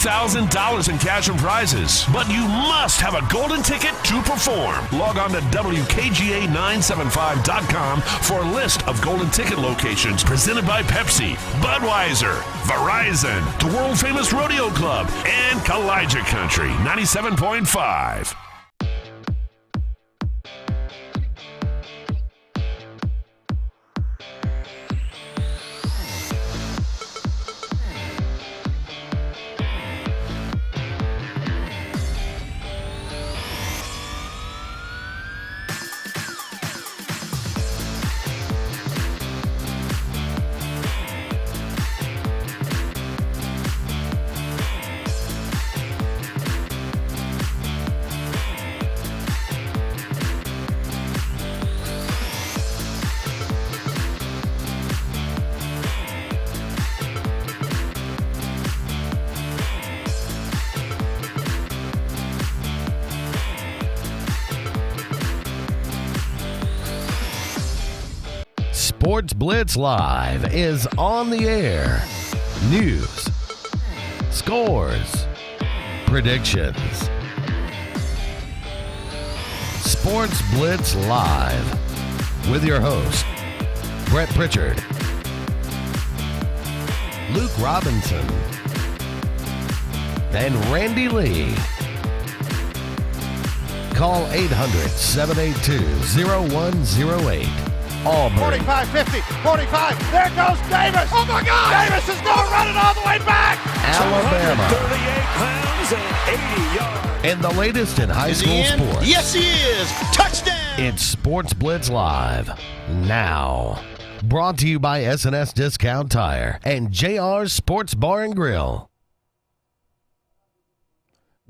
$1,000 in cash and prizes, but you must have a golden ticket to perform. Log on to WKGA975.com for a list of golden ticket locations presented by Pepsi, Budweiser, Verizon, the world-famous Rodeo Club, and Kowaliga Country 97.5. Sportz Blitz Live is on the air. News, scores, predictions. Sportz Blitz Live with your host, Brett Pritchard, Luke Robinson, and Randy Lee. Call 800-782-0108. Auburn. 45, 50, 45. There goes Davis. Oh, my God. Davis is going to run it all the way back. Alabama. 38 pounds and 80 yards. And the latest in high school sports. Yes, he is. Touchdown. It's Sportz Blitz Live now. Brought to you by S&S Discount Tire and JR's Sports Bar and Grill.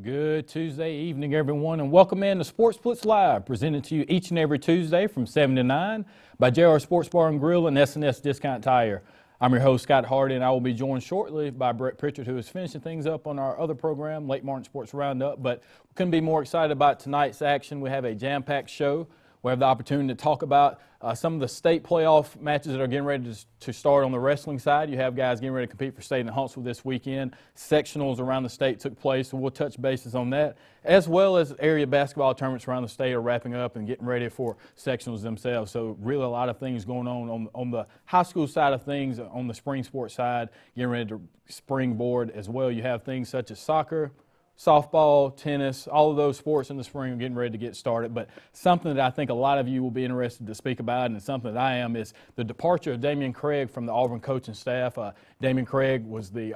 Good Tuesday evening, everyone, and welcome in to Sportz Blitz Live, presented to you each and every Tuesday from 7 to 9 by JR Sports Bar and Grill and S&S Discount Tire. I'm your host, Scott Hardy, and I will be joined shortly by Brett Pritchard, who is finishing things up on our other program, Late Martin Sports Roundup. But we couldn't be more excited about tonight's action. We have a jam-packed show. We have the opportunity to talk about some of the state playoff matches that are getting ready to start on the wrestling side. You have guys getting ready to compete for state in Huntsville this weekend. Sectionals around the state took place, so we'll touch bases on that, as well as area basketball tournaments around the state are wrapping up and getting ready for sectionals themselves. So really a lot of things going on the high school side of things, on the spring sports side, getting ready to springboard as well. You have things such as soccer, softball, tennis, all of those sports in the spring are getting ready to get started. But something that I think a lot of you will be interested to speak about, and something that I am, is the departure of Damian Craig from the Auburn coaching staff. Damian Craig was the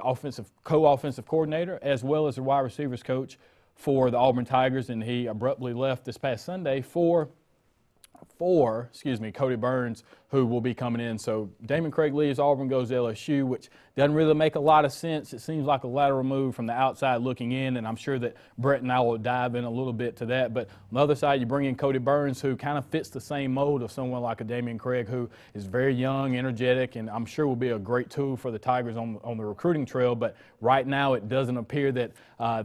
co-offensive coordinator as well as the wide receivers coach for the Auburn Tigers, and he abruptly left this past Sunday for Cody Burns, who will be coming in. So Damian Craig leaves Auburn, goes to LSU, which doesn't really make a lot of sense. It seems like a lateral move from the outside looking in, and I'm sure that Brett and I will dive in a little bit to that. But on the other side, you bring in Cody Burns, who kind of fits the same mold of someone like a Damian Craig, who is very young, energetic, and I'm sure will be a great tool for the Tigers on the recruiting trail. But right now, it doesn't appear that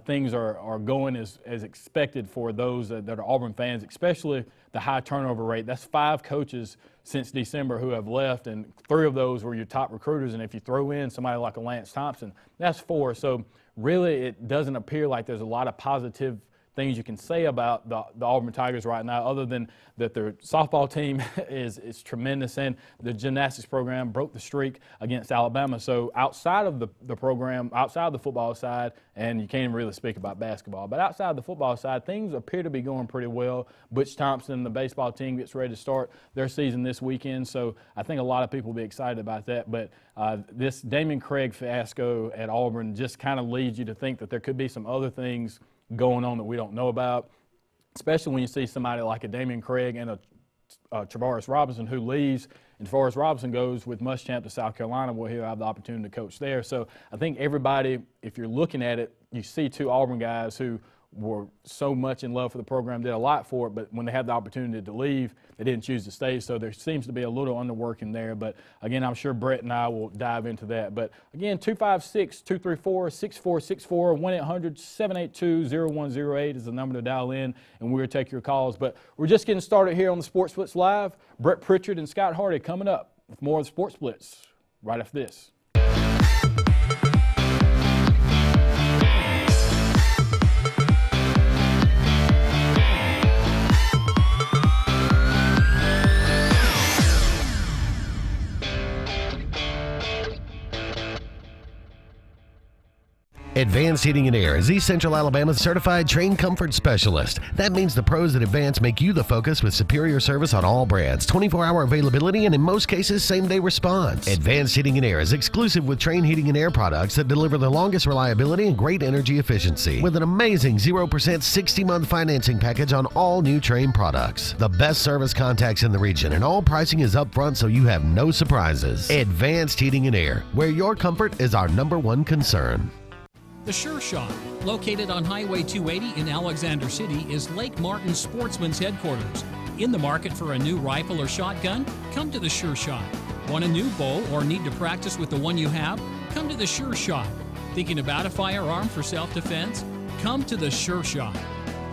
things are going as expected for those that are Auburn fans, especially the high turnover rate. That's 5 coaches since December who have left, and 3 of those were your top recruiters. And if you throw in somebody like a Lance Thompson, that's 4. So really it doesn't appear like there's a lot of positive things you can say about the Auburn Tigers right now, other than that their softball team is tremendous, and the gymnastics program broke the streak against Alabama. So outside of the program, outside of the football side, and you can't even really speak about basketball, but outside of the football side, things appear to be going pretty well. Butch Thompson, the baseball team, gets ready to start their season this weekend, so I think a lot of people will be excited about that. But this Damian Craig fiasco at Auburn just kind of leads you to think that there could be some other things going on that we don't know about, especially when you see somebody like a Damian Craig and a Travaris Robinson who leaves, and Travaris Robinson goes with Muschamp to South Carolina, where he'll have the opportunity to coach there. So I think everybody, if you're looking at it, you see 2 Auburn guys who were so much in love for the program, did a lot for it, but when they had the opportunity to leave, they didn't choose to stay. So there seems to be a little underworking there. But again, I'm sure Brett and I will dive into that. But again, 256-234-6464, 1-800-782-0108 is the number to dial in, and we'll take your calls. But we're just getting started here on the Sportz Blitz Live. Brett Pritchard and Scott Hardy coming up with more of the Sportz Blitz right after this. Advanced Heating and Air is East Central Alabama's certified train comfort specialist. That means the pros at Advanced make you the focus with superior service on all brands, 24-hour availability, and in most cases, same-day response. Advanced Heating and Air is exclusive with Train Heating and Air products that deliver the longest reliability and great energy efficiency with an amazing 0% 60-month financing package on all new Train products. The best service contacts in the region, and all pricing is upfront so you have no surprises. Advanced Heating and Air, where your comfort is our #1 concern. The Sure Shot, located on Highway 280 in Alexander City, is Lake Martin Sportsman's headquarters. In the market for a new rifle or shotgun? Come to the Sure Shot. Want a new bow or need to practice with the one you have? Come to the Sure Shot. Thinking about a firearm for self-defense? Come to the Sure Shot.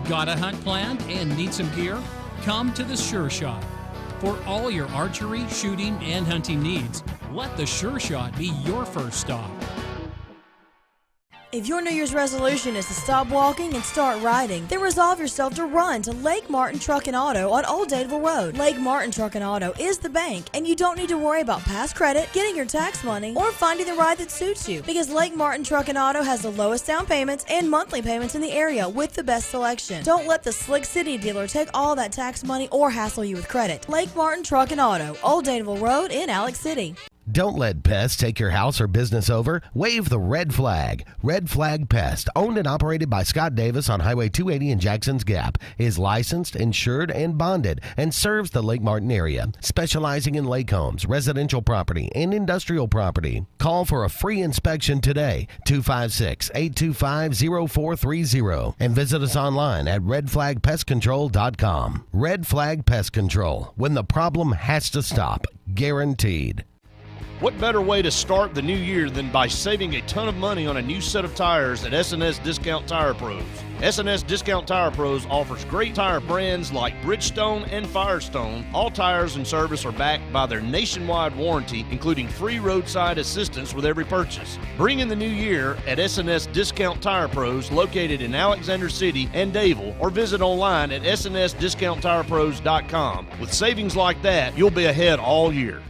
Got a hunt planned and need some gear? Come to the Sure Shot. For all your archery, shooting, and hunting needs, let the Sure Shot be your first stop. If your New Year's resolution is to stop walking and start riding, then resolve yourself to run to Lake Martin Truck and Auto on Old Dadeville Road. Lake Martin Truck and Auto is the bank, and you don't need to worry about past credit, getting your tax money, or finding the ride that suits you, because Lake Martin Truck and Auto has the lowest down payments and monthly payments in the area with the best selection. Don't let the Slick City dealer take all that tax money or hassle you with credit. Lake Martin Truck and Auto, Old Dadeville Road in Alex City. Don't let pests take your house or business over. Wave the red flag. Red Flag Pest, owned and operated by Scott Davis on Highway 280 in Jackson's Gap, is licensed, insured, and bonded, and serves the Lake Martin area, specializing in lake homes, residential property, and industrial property. Call for a free inspection today, 256-825-0430, and visit us online at redflagpestcontrol.com. Red Flag Pest Control, when the problem has to stop, guaranteed. What better way to start the new year than by saving a ton of money on a new set of tires at S&S Discount Tire Pros? S&S Discount Tire Pros offers great tire brands like Bridgestone and Firestone. All tires and service are backed by their nationwide warranty, including free roadside assistance with every purchase. Bring in the new year at S&S Discount Tire Pros, located in Alexander City and Dadeville, or visit online at snsdiscounttirepros.com. With savings like that, you'll be ahead all year.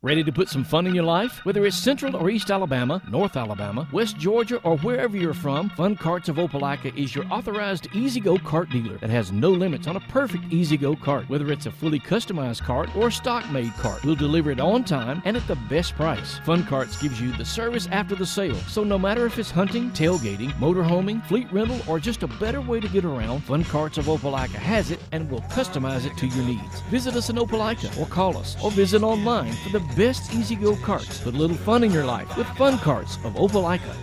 Ready to put some fun in your life? Whether it's Central or East Alabama, North Alabama, West Georgia, or wherever you're from, Fun Carts of Opelika is your authorized E-Z-GO cart dealer that has no limits on a perfect E-Z-GO cart. Whether it's a fully customized cart or a stock-made cart, we'll deliver it on time and at the best price. Fun Carts gives you the service after the sale, so no matter if it's hunting, tailgating, motorhoming, fleet rental, or just a better way to get around, Fun Carts of Opelika has it and will customize it to your needs. Visit us in Opelika or call us or visit online for the best E-Z-GO carts. Put a little fun in your life with Fun Carts of Opelika.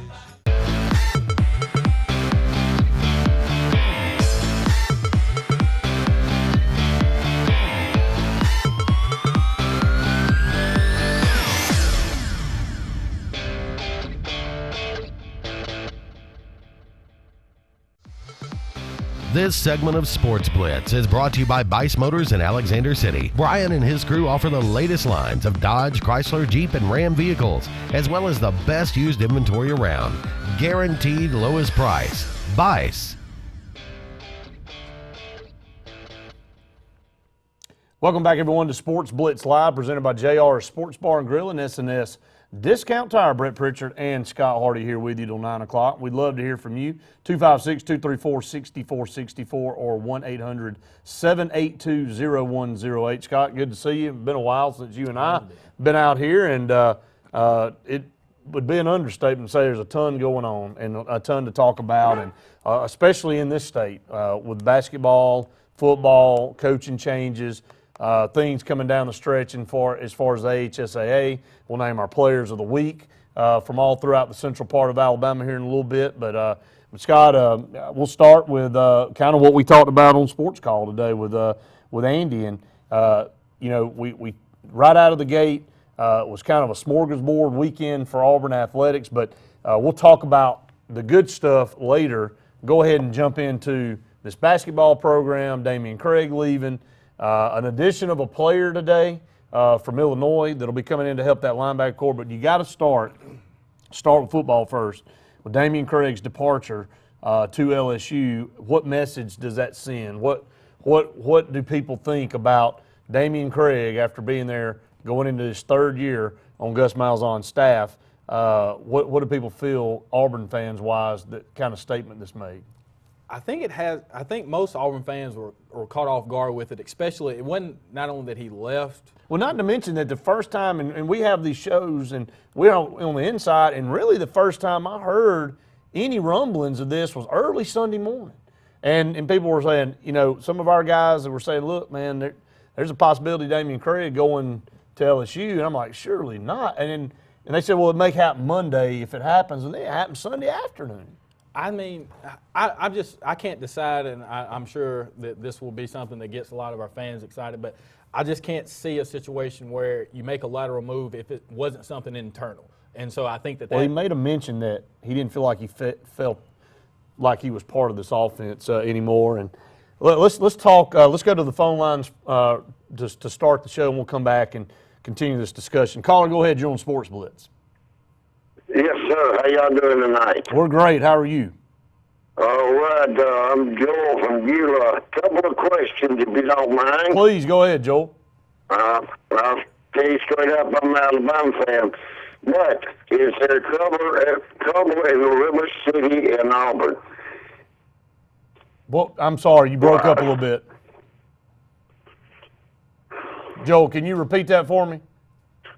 This segment of Sports Blitz is brought to you by Bice Motors in Alexander City. Brian and his crew offer the latest lines of Dodge, Chrysler, Jeep, and Ram vehicles, as well as the best used inventory around. Guaranteed lowest price. Bice. Welcome back, everyone, to Sports Blitz Live, presented by JR Sports Bar and Grill and S&S Discount Tire. Brett Pritchard and Scott Hardy here with you till 9 o'clock. We'd love to hear from you. 256-234-6464 or 1-800-782-0108. Scott, good to see you. It's been a while since you and I been out here, and it would be an understatement to say there's a ton going on and a ton to talk about, and especially in this state with basketball, football, coaching changes, things coming down the stretch as far as the AHSAA. We'll name our players of the week from all throughout the central part of Alabama here in a little bit. But Scott, we'll start with kind of what we talked about on Sports Call today with Andy. And we right out of the gate was kind of a smorgasbord weekend for Auburn athletics. But we'll talk about the good stuff later. Go ahead and jump into this basketball program. Damian Craig leaving. An addition of a player today from Illinois that'll be coming in to help that linebacker core. But you got to start with football first. With Damian Craig's departure to LSU, what message does that send? What do people think about Damian Craig after being there, going into his third year on Gus Malzahn's staff? What do people feel, Auburn fans wise, that kind of statement this made? I think most Auburn fans were caught off guard with it, especially it wasn't not only that he left. Well, not to mention that the first time, and we have these shows, and we're on the inside, and really the first time I heard any rumblings of this was early Sunday morning. And people were saying, some of our guys that were saying, look, man, there's a possibility Damian Craig going to LSU. And I'm like, surely not. And they said, well, it may happen Monday if it happens, and then it happens Sunday afternoon. I mean, I can't decide, and I'm sure that this will be something that gets a lot of our fans excited, but I just can't see a situation where you make a lateral move if it wasn't something internal. And so I think that he made a mention that he didn't feel like he felt like he was part of this offense anymore. And let's talk. Let's go to the phone lines just to start the show, and we'll come back and continue this discussion. Caller, go ahead. You're on Sportz Blitz. Yes, sir. How y'all doing tonight? We're great. How are you? All right. I'm Joel from Beulah. A couple of questions, if you don't mind. Please, go ahead, Joel. I'll tell you straight up, I'm an Alabama fan. But is there trouble in River City and Auburn? Well, I'm sorry. You broke up a little bit. Joel, can you repeat that for me?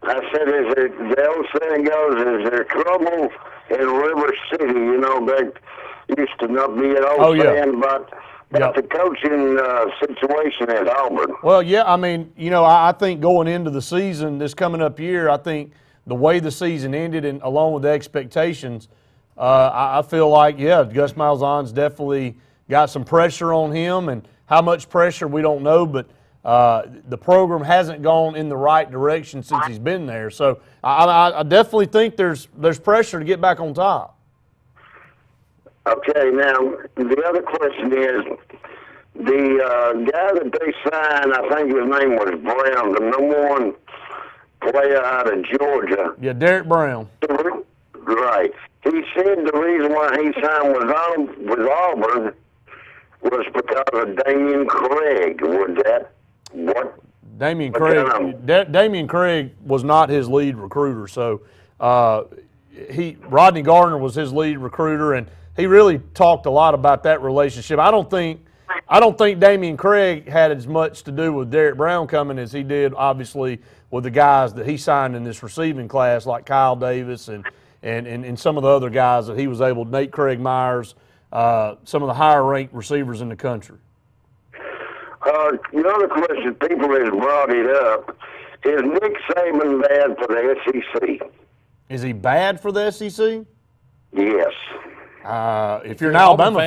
I said, the old saying goes, is there trouble in River City? They used to not be an old saying about the coaching situation at Auburn. Well, yeah, I mean, I think going into the season, this coming up year, I think the way the season ended and along with the expectations, I feel like, Gus Malzahn's definitely got some pressure on him, and how much pressure we don't know, but the program hasn't gone in the right direction since he's been there. So I definitely think there's pressure to get back on top. Okay, now the other question is, the guy that they signed, I think his name was Brown, the #1 player out of Georgia. Yeah, Derek Brown. Right. He said the reason why he signed with Auburn was because of Damian Craig. Was that what? Damian Craig was not his lead recruiter, so Rodney Gardner was his lead recruiter, and he really talked a lot about that relationship. I don't think Damian Craig had as much to do with Derek Brown coming as he did, obviously, with the guys that he signed in this receiving class, like Kyle Davis and some of the other guys that he was able, Nate Craig Myers, some of the higher-ranked receivers in the country. Another question, people have brought it up, is Nick Saban bad for the SEC? Is he bad for the SEC? Yes. If you're an Alabama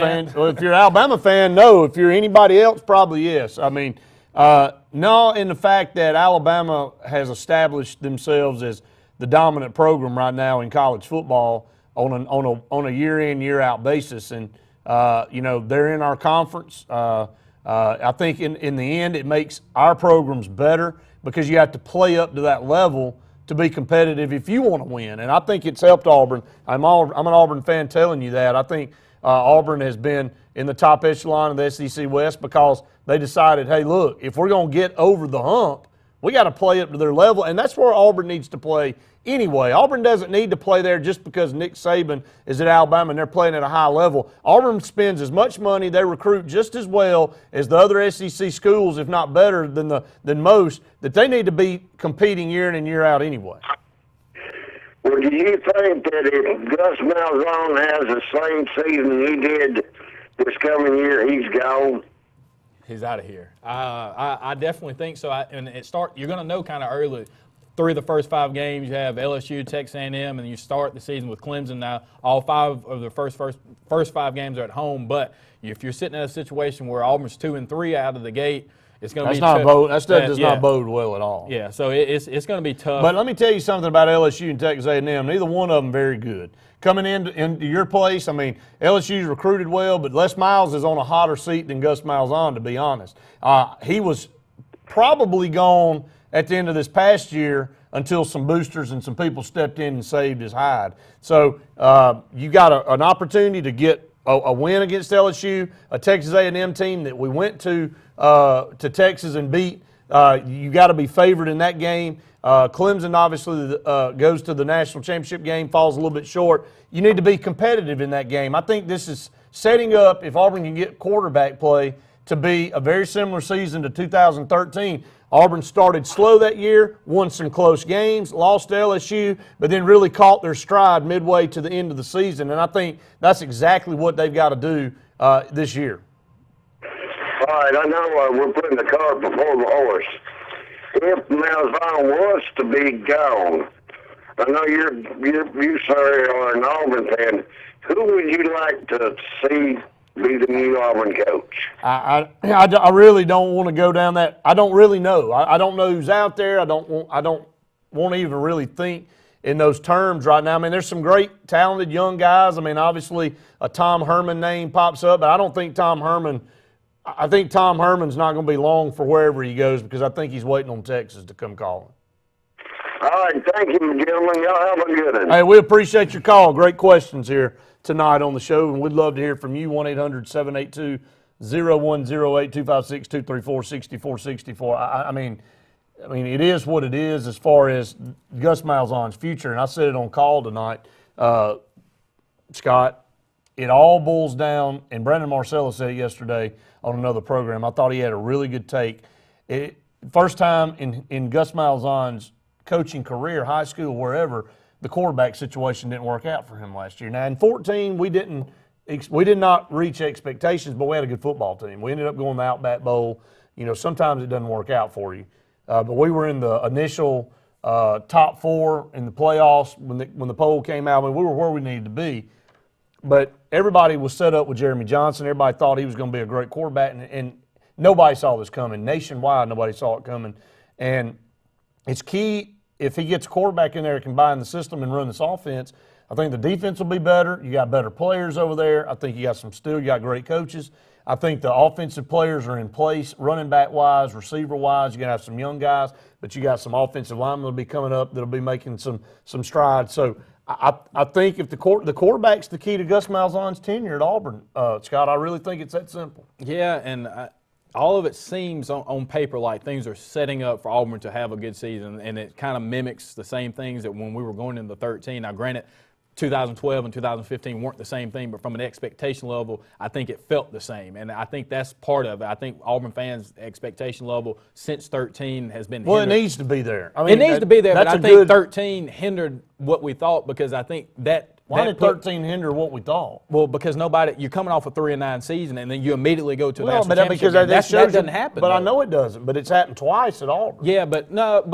fan, no. If you're anybody else, probably yes. I mean, no, in the fact that Alabama has established themselves as the dominant program right now in college football on a year-in, year-out basis, and they're in our conference. I think in the end, it makes our programs better because you have to play up to that level to be competitive if you want to win. And I think it's helped Auburn. I'm an Auburn fan telling you that. I think Auburn has been in the top echelon of the SEC West because they decided, hey, look, if we're going to get over the hump, we got to play up to their level, and that's where Auburn needs to play anyway. Auburn doesn't need to play there just because Nick Saban is at Alabama and they're playing at a high level. Auburn spends as much money, they recruit just as well as the other SEC schools, if not better than most, that they need to be competing year in and year out anyway. Well, do you think that if Gus Malzahn has the same season he did this coming year, he's gone? He's out of here. I definitely think so. You're going to know kind of early. 3 of the first 5 games, you have LSU, Texas A&M, and you start the season with Clemson. Now, all 5 of the first 5 games are at home. But if you're sitting in a situation where Auburn's 2-3 out of the gate, it's going to be tough. That does not bode well at all. Yeah, so it's going to be tough. But let me tell you something about LSU and Texas A&M. Neither one of them very good. Coming into your place, I mean, LSU's recruited well, but Les Miles is on a hotter seat than Gus Malzahn, to be honest. He was probably gone at the end of this past year until some boosters and some people stepped in and saved his hide. So you got an opportunity to get a win against LSU, a Texas A&M team that we went to Texas and beat. You got to be favored in that game. Clemson obviously goes to the national championship game, falls a little bit short. You need to be competitive in that game. I think this is setting up, if Auburn can get quarterback play, to be a very similar season to 2013. Auburn started slow that year, won some close games, lost to LSU, but then really caught their stride midway to the end of the season. And I think that's exactly what they've got to do this year. All right, I know we're putting the cart before the horse. If Malzahn was to be gone, I know you sir, are an Auburn fan. Who would you like to see be the new Auburn coach? I really don't want to go down that. I don't really know. I don't know who's out there. I don't want to even really think in those terms right now. I mean, there's some great, talented young guys. I mean, obviously a Tom Herman name pops up, but I don't think Tom Herman. I think Tom Herman's not going to be long for wherever he goes because I think he's waiting on Texas to come calling. All right, thank you, gentlemen. Y'all have a good one. Hey, we appreciate your call. Great questions here tonight on the show, and we'd love to hear from you. 1-800-782-0108, 256-234-6464. I mean, it is what it is as far as Gus Malzahn's future, and I said it on call tonight, Scott. It all boils down, and Brandon Marcella said it yesterday on another program. I thought he had a really good take. First time in Gus Malzahn's coaching career, high school, wherever, the quarterback situation didn't work out for him last year. Now, in 2014, we did not reach expectations, but we had a good football team. We ended up going to the Outback Bowl. You know, sometimes it doesn't work out for you. But we were in the initial top four in the playoffs when the poll came out. I mean, we were where we needed to be. But everybody was set up with Jeremy Johnson. Everybody thought he was going to be a great quarterback, and nobody saw this coming. Nationwide, nobody saw it coming. And it's key, if he gets a quarterback in there that can combine the system and run this offense, I think the defense will be better. You got better players over there. I think you got you got great coaches. I think the offensive players are in place, running back-wise, receiver-wise. You're going to have some young guys, but you got some offensive linemen that'll be coming up that'll be making some strides. So I think if the quarterback's the key to Gus Malzahn's tenure at Auburn, Scott, I really think it's that simple. Yeah, and all of it seems on paper like things are setting up for Auburn to have a good season, and it kind of mimics the same things that when we were going into 13. Now, granted, 2012 and 2015 weren't the same thing, but from an expectation level, I think it felt the same, and I think that's part of it. I think Auburn fans' expectation level since 13 has been well, hindered. It needs to be there. I mean, it needs to be there, but I think 13 hindered what we thought because I think that – Why did 13 hinder what we thought? Well, because you're coming off a 3-9 season, and then you immediately go to the national championship. Because that doesn't happen. But I know it doesn't. But it's happened twice at Auburn. Yeah, but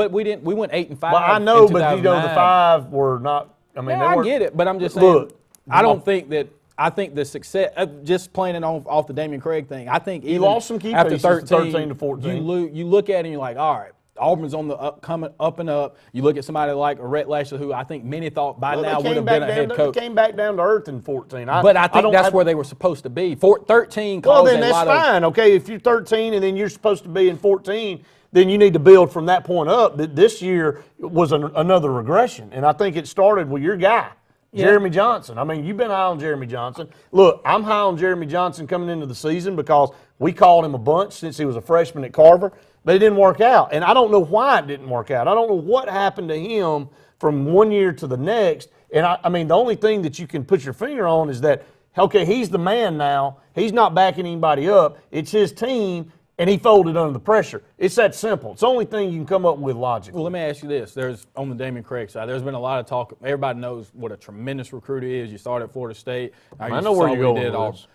we didn't. We went 8-5. Well, I know, but the 5 were not. I mean, I get it, but I'm just saying. Look, I don't think that. I think the success, just playing it off the Damian Craig thing. I think even you lost some key after pieces 13 to 14. You look at it and you're like, all right. Auburn's on the coming up and up. You look at somebody like Rhett Lashlee, who I think many thought by now would have been a head coach. They came back down to earth in 14. But I think that's where they were supposed to be. 13 caused well, then that's fine. Okay, if you're 13 and then you're supposed to be in 14, then you need to build from that point up. This year was another regression, and I think it started with your guy, Jeremy Johnson. I mean, you've been high on Jeremy Johnson. Look, I'm high on Jeremy Johnson coming into the season because we called him a bunch since he was a freshman at Carver. But it didn't work out, and I don't know why it didn't work out. I don't know what happened to him from one year to the next, and I mean, the only thing that you can put your finger on is that, okay, he's the man now. He's not backing anybody up. It's his team, and he folded under the pressure. It's that simple. It's the only thing you can come up with logically. Well, let me ask you this. There's, on the Damian Craig side, there's been a lot of talk. Everybody knows what a tremendous recruiter he is. You started at Florida State. I know where you're going with this.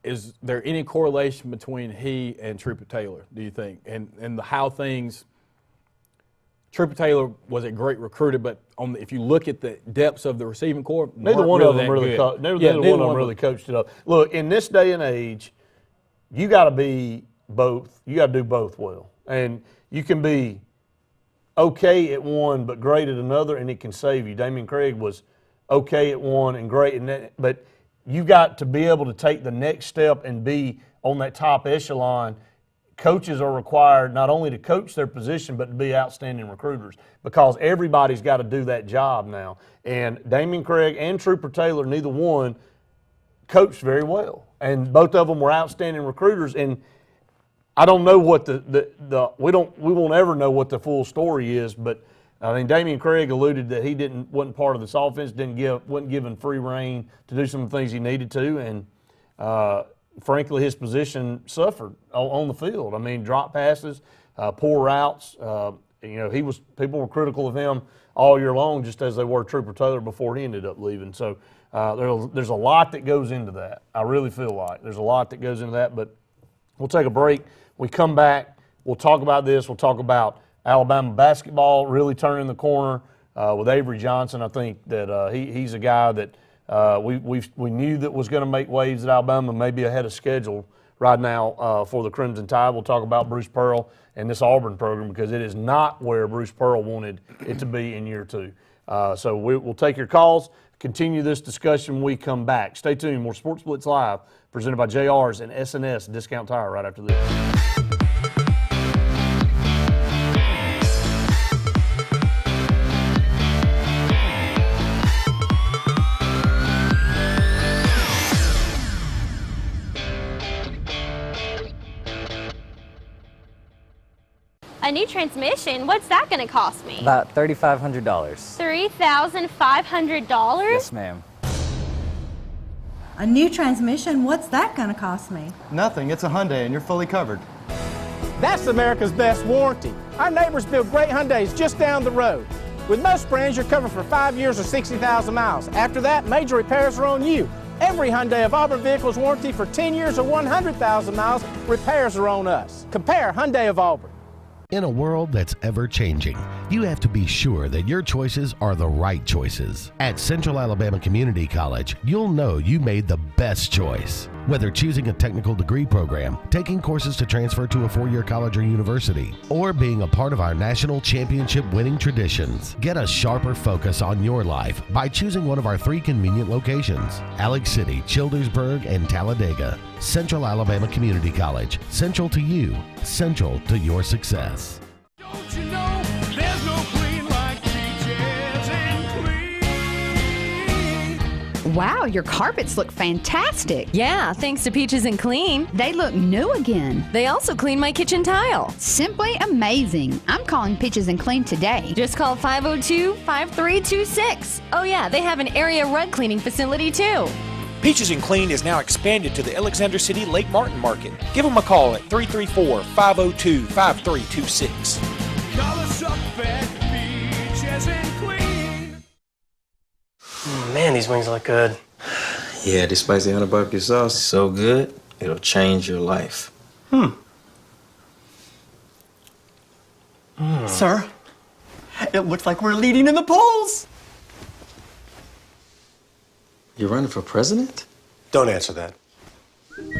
Is there any correlation between he and Trooper Taylor, do you think? And how things – Trooper Taylor was a great recruiter, but if you look at the depths of the receiving corps, neither one of them really coached it up. Look, in this day and age, you got to be both. You got to do both well. And you can be okay at one but great at another, and it can save you. Damian Craig was okay at one and great but – you got to be able to take the next step and be on that top echelon. Coaches are required not only to coach their position, but to be outstanding recruiters because everybody's got to do that job now. And Damian Craig and Trooper Taylor, neither one, coached very well. And both of them were outstanding recruiters. And I don't know what we won't ever know what the full story is, but I mean, Damian Craig alluded that he wasn't part of this offense, wasn't given free rein to do some of the things he needed to, and frankly, his position suffered on the field. I mean, drop passes, poor routes. People were critical of him all year long, just as they were Trooper Taylor before he ended up leaving. So there's a lot that goes into that. I really feel like there's a lot that goes into that. But we'll take a break. We come back. We'll talk about this. We'll talk about Alabama basketball really turning the corner with Avery Johnson. I think that he's a guy that we knew that was going to make waves at Alabama, maybe ahead of schedule right now for the Crimson Tide. We'll talk about Bruce Pearl and this Auburn program because it is not where Bruce Pearl wanted it to be in year 2. So we'll take your calls, continue this discussion when we come back. Stay tuned. More Sportz Blitz Live presented by JR's and SNS Discount Tire right after this. A new transmission? What's that going to cost me? About $3,500. $3,500? Yes, ma'am. A new transmission? What's that going to cost me? Nothing. It's a Hyundai and you're fully covered. That's America's best warranty. Our neighbors build great Hyundais just down the road. With most brands, you're covered for 5 years or 60,000 miles. After that, major repairs are on you. Every Hyundai of Auburn vehicle is warranty for 10 years or 100,000 miles. Repairs are on us. Compare Hyundai of Auburn. In a world that's ever-changing, you have to be sure that your choices are the right choices. At Central Alabama Community College, you'll know you made the best choice. Whether choosing a technical degree program, taking courses to transfer to a 4-year college or university, or being a part of our national championship winning traditions, get a sharper focus on your life by choosing one of our 3 convenient locations: Alex City, Childersburg, and Talladega. Central Alabama Community College. Central to you, central to your success. Don't you know there's no clean like Peaches and Clean? Wow, your carpets look fantastic. Yeah, thanks to Peaches and Clean. They look new again. They also clean my kitchen tile. Simply amazing. I'm calling Peaches and Clean today. Just call 502-5326. Oh yeah, they have an area rug cleaning facility too. Peaches and Clean is now expanded to the Alexander City Lake Martin Market. Give them a call at 334-502-5326. Call us up at Peaches and Clean. Man, these wings look good. Yeah, this spicy honey barbecue sauce is so good, it'll change your life. Sir, it looks like we're leading in the polls. You're running for president? Don't answer that.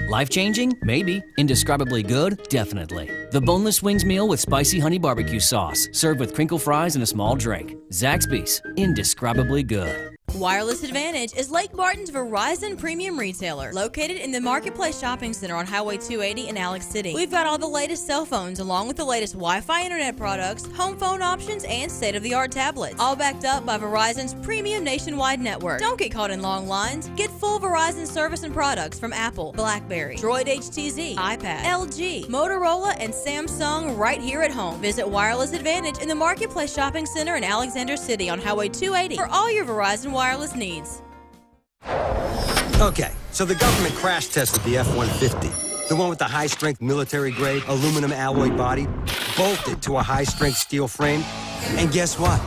Life-changing? Maybe. Indescribably good? Definitely. The boneless wings meal with spicy honey barbecue sauce, served with crinkle fries and a small drink. Zaxby's. Indescribably good. Wireless Advantage is Lake Martin's Verizon premium retailer, located in the Marketplace Shopping Center on Highway 280 in Alex City. We've got all the latest cell phones along with the latest Wi-Fi internet products, home phone options, and state-of-the-art tablets, all backed up by Verizon's premium nationwide network. Don't get caught in long lines. Get full Verizon service and products from Apple, BlackBerry, Droid HTZ, iPad, LG, Motorola, and Samsung right here at home. Visit Wireless Advantage in the Marketplace Shopping Center in Alexander City on Highway 280 for all your Verizon wireless needs. Okay, so the government crash tested the F-150. The one with the high-strength military-grade aluminum alloy body, bolted to a high-strength steel frame. And guess what?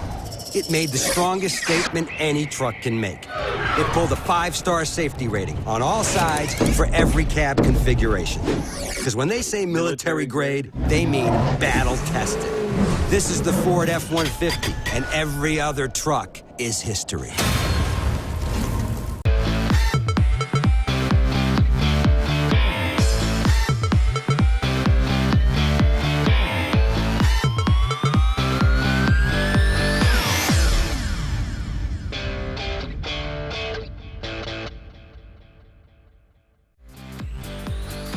It made the strongest statement any truck can make. It pulled a 5-star safety rating on all sides for every cab configuration. Because when they say military-grade, they mean battle-tested. This is the Ford F-150, and every other truck is history.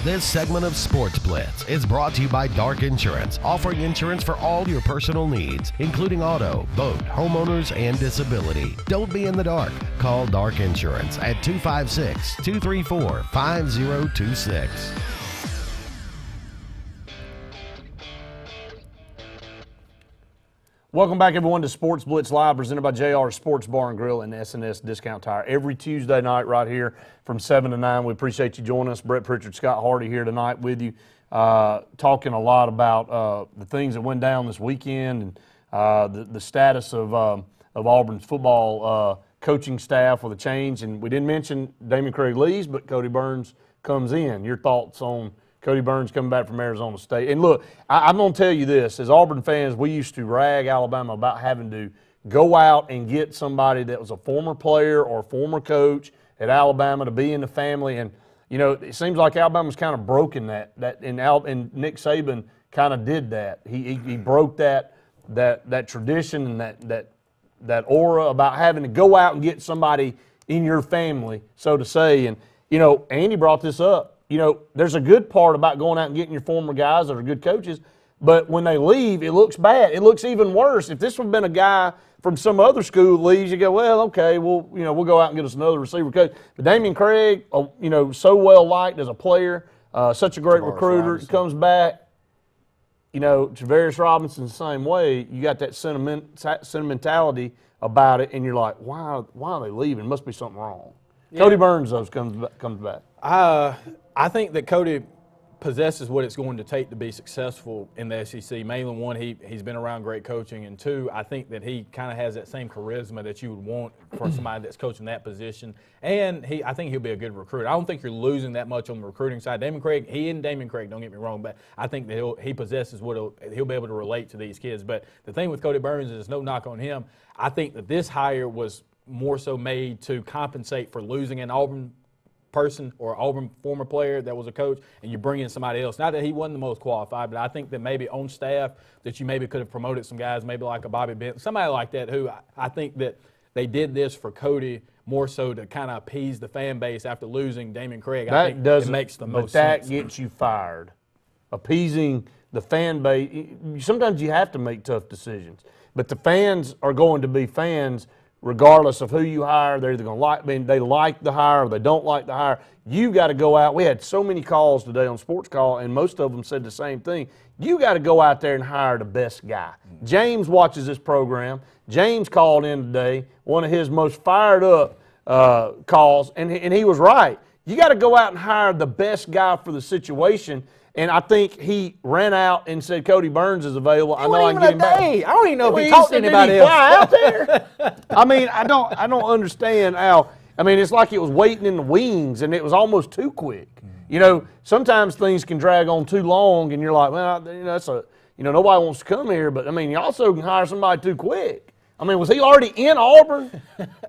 This segment of Sportz Blitz is brought to you by Dark Insurance, offering insurance for all your personal needs, including auto, boat, homeowners, and disability. Don't be in the dark. Call Dark Insurance at 256-234-5026. Welcome back, everyone, to Sportz Blitz Live, presented by JR Sports Bar and Grill and S&S Discount Tire. Every Tuesday night right here from 7 to 9. We appreciate you joining us. Brett Pritchard, Scott Hardy here tonight with you, talking a lot about the things that went down this weekend and the status of Auburn's football coaching staff with a change. And we didn't mention Damon Craig leaves, but Cody Burns comes in. Your thoughts on Cody Burns coming back from Arizona State? And look, I'm going to tell you this. As Auburn fans, we used to rag Alabama about having to go out and get somebody that was a former player or former coach at Alabama to be in the family. And, you know, it seems like Alabama's kind of broken that and Nick Saban kind of did that. He broke that tradition and that aura about having to go out and get somebody in your family, so to say. And, you know, Andy brought this up. You know, there's a good part about going out and getting your former guys that are good coaches, but when they leave, it looks bad. It looks even worse. If this would have been a guy from some other school that leaves, you go, well, okay, we'll go out and get us another receiver coach. But Damian Craig, you know, so well liked as a player, such a great recruiter, comes back. You know, Travaris Robinson the same way. You got that sentimentality about it, and you're like, why are they leaving? Must be something wrong. Yeah. Cody Burns, though, comes back. I think that Cody possesses what it's going to take to be successful in the SEC. Mainly, one, he's been around great coaching, and two, I think that he kind of has that same charisma that you would want for somebody that's coaching that position. And I think he'll be a good recruiter. I don't think you're losing that much on the recruiting side. Damon Craig, don't get me wrong, but I think that he possesses what he'll be able to relate to these kids. But the thing with Cody Burns is no knock on him. I think that this hire was more so made to compensate for losing an Auburn person or Auburn former player that was a coach, and you bring in somebody else. Not that he wasn't the most qualified, but I think that maybe on staff that you maybe could have promoted some guys, maybe like a Bobby Benton, somebody like that, who I think that they did this for Cody more so to kind of appease the fan base after losing Damon Craig. I think it makes the most sense. But that gets you fired. Appeasing the fan base. Sometimes you have to make tough decisions, but the fans are going to be fans regardless of who you hire. They're either going to they like the hire or they don't like the hire. You got to go out. We had so many calls today on Sports Call, and most of them said the same thing. You got to go out there and hire the best guy. James watches this program. James called in today, one of his most fired up calls, and he was right. You got to go out and hire the best guy for the situation. And I think he ran out and said Cody Burns is available. I know I can get him back. I don't even know if he talked to anybody else. Out there? I mean, I don't understand how. I mean, it's like it was waiting in the wings, and it was almost too quick. You know, sometimes things can drag on too long, and you're like, well, nobody wants to come here. But I mean, you also can hire somebody too quick. I mean, was he already in Auburn?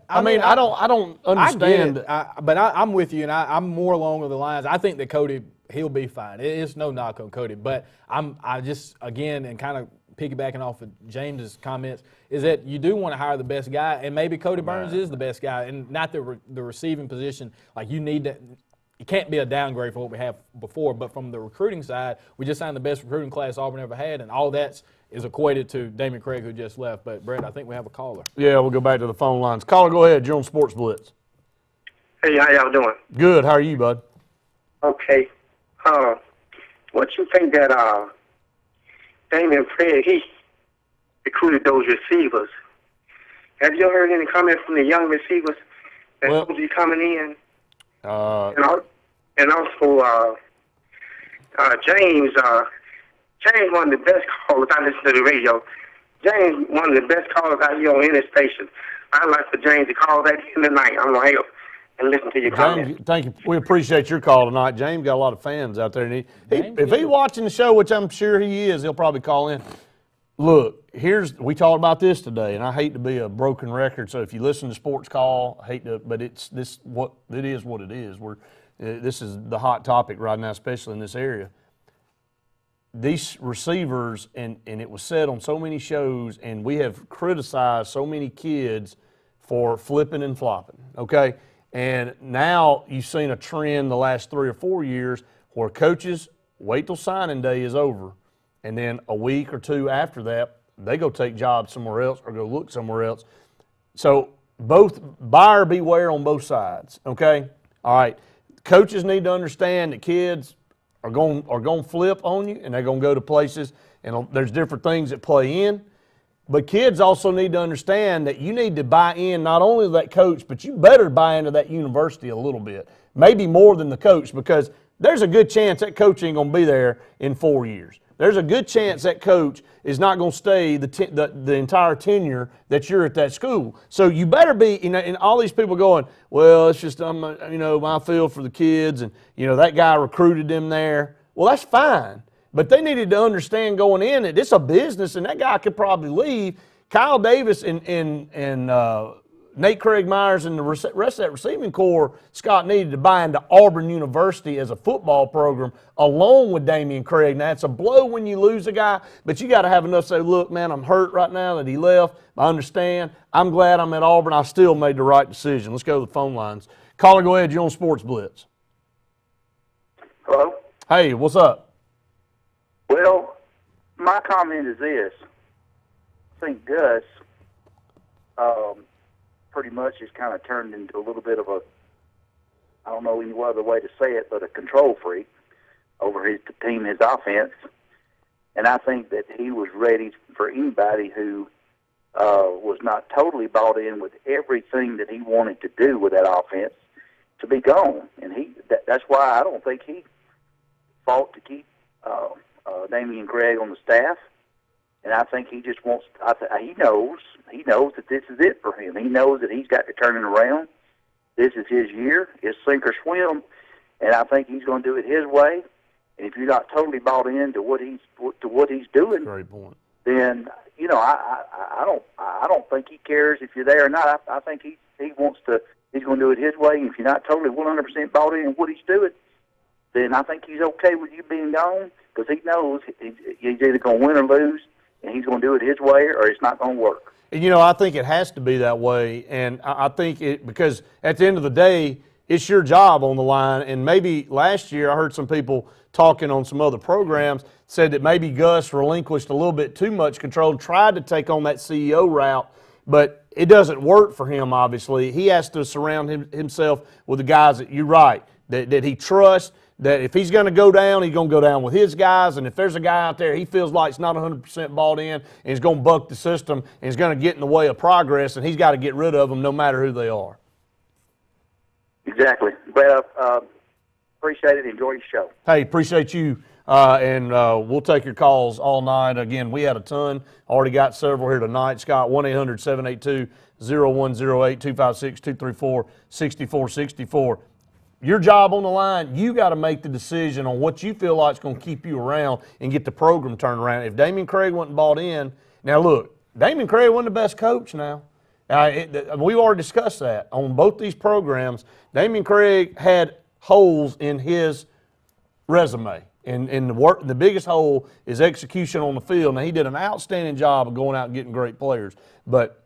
I mean, I don't understand. But I'm with you, and I'm more along the lines. I think that Cody, he'll be fine. It's no knock on Cody, but I just, again, and kind of piggybacking off of James's comments, is that you do want to hire the best guy, and maybe Cody Burns is the best guy, and not the receiving position. Like, you need that. It can't be a downgrade from what we have before, but from the recruiting side, we just signed the best recruiting class Auburn ever had, and all that is equated to Damon Craig, who just left. But, Brett, I think we have a caller. Yeah, we'll go back to the phone lines. Caller, go ahead. You're on Sports Blitz. Hey, how y'all doing? Good. How are you, bud? Okay. What you think that Damon Craig, he recruited those receivers? Have you heard any comments from the young receivers that will be coming in? And also James, one of the best callers. I listen to the radio. James, one of the best callers out here on any station. I'd like for James to call that in tonight. I'm going to hang up and listen to your comments. Thank you. We appreciate your call tonight. James got a lot of fans out there. And if he's watching the show, which I'm sure he is, he'll probably call in. Look, we talked about this today, and I hate to be a broken record. So if you listen to Sports Call, I hate to, but it is what it is. This is the hot topic right now, especially in this area. These receivers, and it was said on so many shows, and we have criticized so many kids for flipping and flopping. Okay. And now you've seen a trend the last 3 or 4 years where coaches wait till signing day is over, and then a week or two after that, they go take jobs somewhere else or go look somewhere else. So both buyer beware on both sides, okay? All right. Coaches need to understand that kids are going to flip on you, and they're going to go to places, and there's different things that play in. But kids also need to understand that you need to buy in not only to that coach, but you better buy into that university a little bit, maybe more than the coach, because there's a good chance that coach ain't going to be there in 4 years. There's a good chance that coach is not going to stay the entire tenure that you're at that school. So you better be, and all these people going, well, it's just, my feel for the kids, and, that guy recruited them there. Well, that's fine. But they needed to understand going in that it's a business, and that guy could probably leave. Kyle Davis and Nate Craig Myers and the rest of that receiving corps, Scott, needed to buy into Auburn University as a football program along with Damian Craig. Now, it's a blow when you lose a guy, but you got to have enough to say, look, man, I'm hurt right now that he left. I understand. I'm glad I'm at Auburn. I still made the right decision. Let's go to the phone lines. Caller, go ahead. You're on Sportz Blitz. Hello? Hey, what's up? Well, my comment is this. I think Gus pretty much has kind of turned into a little bit of I don't know any other way to say it, but a control freak over his team, his offense. And I think that he was ready for anybody who was not totally bought in with everything that he wanted to do with that offense to be gone. And that's why I don't think he fought to keep Damian Craig on the staff, and I think he just wants. He knows that this is it for him. He knows that he's got to turn it around. This is his year. It's sink or swim, and I think he's going to do it his way. And if you're not totally bought into what he's doing, great point. Then I don't think he cares if you're there or not. I think he wants to. He's going to do it his way. And if you're not totally 100% bought in what he's doing, then I think he's okay with you being gone, because he knows he's either going to win or lose, and he's going to do it his way or it's not going to work. And, I think it has to be that way, and I think because at the end of the day, it's your job on the line. And maybe last year I heard some people talking on some other programs said that maybe Gus relinquished a little bit too much control, tried to take on that CEO route, but it doesn't work for him, obviously. He has to surround himself with the guys that you're right, that he trusts, that if he's going to go down, he's going to go down with his guys. And if there's a guy out there he feels like he's not 100% bought in and he's going to buck the system and he's going to get in the way of progress, and he's got to get rid of them no matter who they are. Exactly. Brett, appreciate it. Enjoy your show. Hey, appreciate you. And we'll take your calls all night. Again, we had a ton. Already got several here tonight. Scott, 1-800-782-0108, 256-234-6464. Your job on the line, you got to make the decision on what you feel like is going to keep you around and get the program turned around. If Damian Craig wasn't bought in, now look, Damian Craig wasn't the best coach now. We've already discussed that. On both these programs, Damian Craig had holes in his resume. And the biggest hole is execution on the field. Now, he did an outstanding job of going out and getting great players. But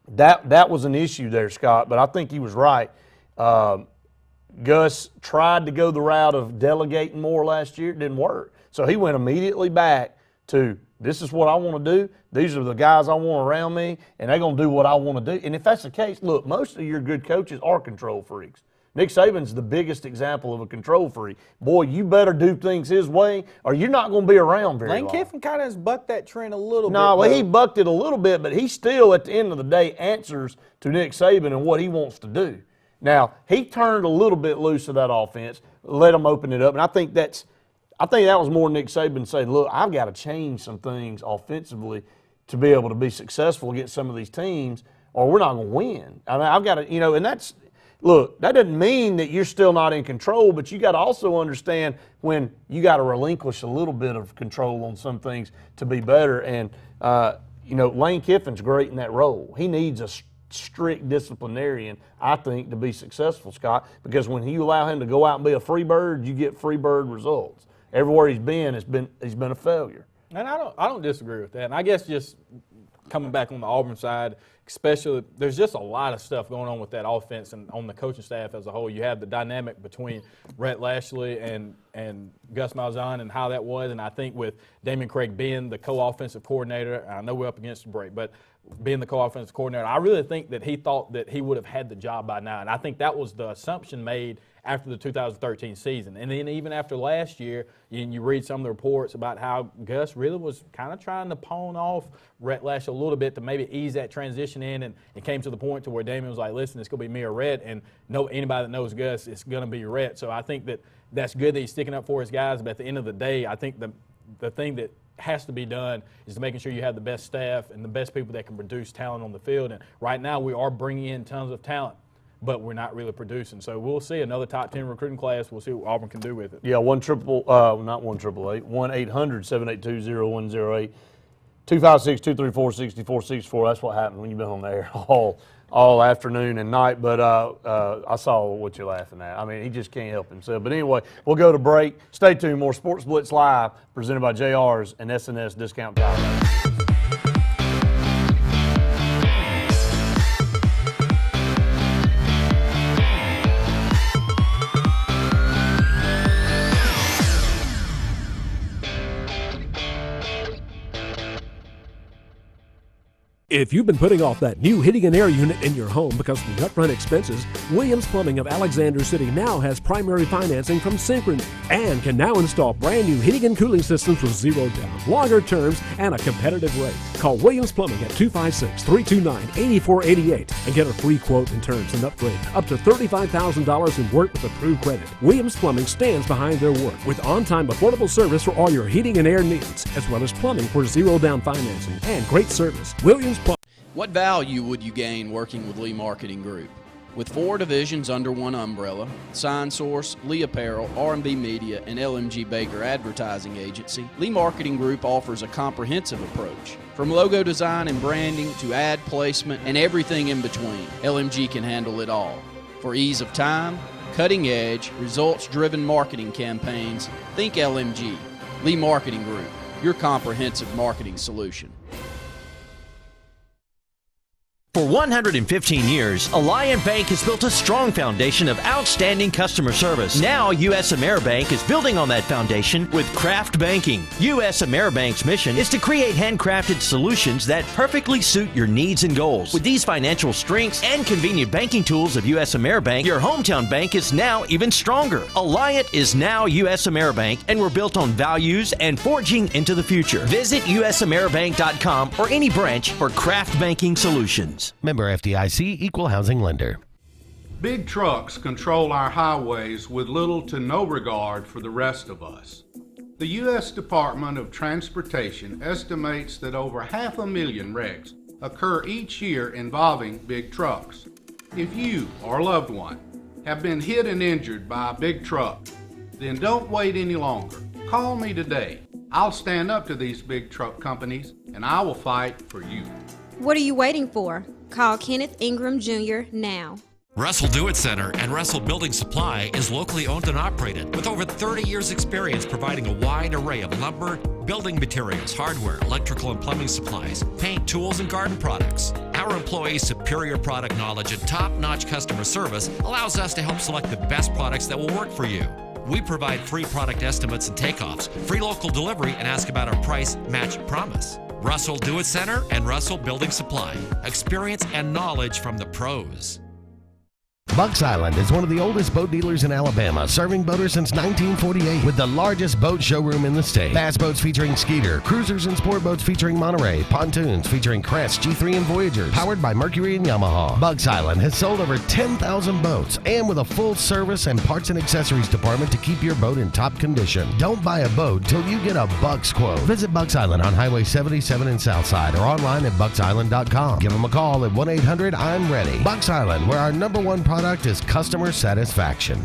that was an issue there, Scott. But I think he was right. Gus tried to go the route of delegating more last year. It didn't work. So he went immediately back to, this is what I want to do. These are the guys I want around me, and they're going to do what I want to do. And if that's the case, look, most of your good coaches are control freaks. Nick Saban's the biggest example of a control freak. Boy, you better do things his way or you're not going to be around very long. Lane Kiffin kind of has bucked that trend a little bit. No, well, he bucked it a little bit, but he still, at the end of the day, answers to Nick Saban and what he wants to do. Now, he turned a little bit loose of that offense, let him open it up, and I think that was more Nick Saban saying, look, I've got to change some things offensively to be able to be successful against some of these teams, or we're not going to win. I mean, I've got to, and that's, look, that doesn't mean that you're still not in control, but you got to also understand when you got to relinquish a little bit of control on some things to be better. And, Lane Kiffin's great in that role. He needs a strict disciplinarian, I think, to be successful, Scott, because when you allow him to go out and be a free bird, you get free bird results. Everywhere he's been a failure. And I don't disagree with that. And I guess just coming back on the Auburn side, especially, there's just a lot of stuff going on with that offense and on the coaching staff as a whole. You have the dynamic between Rhett Lashley and Gus Malzahn and how that was, and I think with Damian Craig being the co-offensive coordinator, I know we're up against the break, but being the co-offensive coordinator, I really think that he thought that he would have had the job by now, and I think that was the assumption made after the 2013 season. And then even after last year, you read some of the reports about how Gus really was kind of trying to pawn off Rhett Lash a little bit to maybe ease that transition in, and it came to the point to where Damian was like, listen, it's going to be me or Rhett, and anybody that knows Gus, it's going to be Rhett. So I think that's good that he's sticking up for his guys, but at the end of the day, I think the thing that has to be done is making sure you have the best staff and the best people that can produce talent on the field. And right now we are bringing in tons of talent, but we're not really producing. So we'll see another top 10 recruiting class. We'll see what Auburn can do with it. Yeah, 1-800-782-0108, 256-234-6464. That's what happened when you've been on the air all afternoon and night. But I saw what you're laughing at. I mean, he just can't help himself. But anyway, we'll go to break. Stay tuned. More Sports Blitz Live presented by JR's and SNS Discount Tire. If you've been putting off that new heating and air unit in your home because of the upfront expenses, Williams Plumbing of Alexander City now has primary financing from Synchrony and can now install brand new heating and cooling systems with zero down, longer terms, and a competitive rate. Call Williams Plumbing at 256-329-8488 and get a free quote and terms and upgrade up to $35,000 in work with approved credit. Williams Plumbing stands behind their work with on-time affordable service for all your heating and air needs, as well as plumbing for zero down financing and great service. Williams Plumbing. What value would you gain working with Lee Marketing Group? With 4 divisions under one umbrella, Sign Source, Lee Apparel, R&B Media, and LMG Baker Advertising Agency, Lee Marketing Group offers a comprehensive approach. From logo design and branding to ad placement and everything in between, LMG can handle it all. For ease of time, cutting-edge, results-driven marketing campaigns, think LMG. Lee Marketing Group, your comprehensive marketing solution. For 115 years, Alliant Bank has built a strong foundation of outstanding customer service. Now, U.S. AmeriBank is building on that foundation with Craft Banking. U.S. AmeriBank's mission is to create handcrafted solutions that perfectly suit your needs and goals. With these financial strengths and convenient banking tools of U.S. AmeriBank, your hometown bank is now even stronger. Alliant is now U.S. AmeriBank, and we're built on values and forging into the future. Visit usameribank.com or any branch for Craft Banking solutions. Member FDIC, Equal Housing Lender. Big trucks control our highways with little to no regard for the rest of us. The U.S. Department of Transportation estimates that over 500,000 wrecks occur each year involving big trucks. If you or a loved one have been hit and injured by a big truck, then don't wait any longer. Call me today. I'll stand up to these big truck companies and I will fight for you. What are you waiting for? Call Kenneth Ingram Jr. now. Russell Do-It Center and Russell Building Supply is locally owned and operated with over 30 years experience providing a wide array of lumber, building materials, hardware, electrical and plumbing supplies, paint, tools, and garden products. Our employees' superior product knowledge and top-notch customer service allows us to help select the best products that will work for you. We provide free product estimates and takeoffs, free local delivery, and ask about our price match promise. Russell Do-It Center and Russell Building Supply. Experience and knowledge from the pros. Bucks Island is one of the oldest boat dealers in Alabama, serving boaters since 1948 with the largest boat showroom in the state. Bass boats featuring Skeeter, cruisers and sport boats featuring Monterey, pontoons featuring Crest, G3 and Voyagers, powered by Mercury and Yamaha. Bucks Island has sold over 10,000 boats and with a full service and parts and accessories department to keep your boat in top condition. Don't buy a boat till you get a Bucks quote. Visit Bucks Island on Highway 77 in Southside or online at bucksisland.com. Give them a call at 1-800-I'm-READY. Bucks Island, where our number one product is customer satisfaction.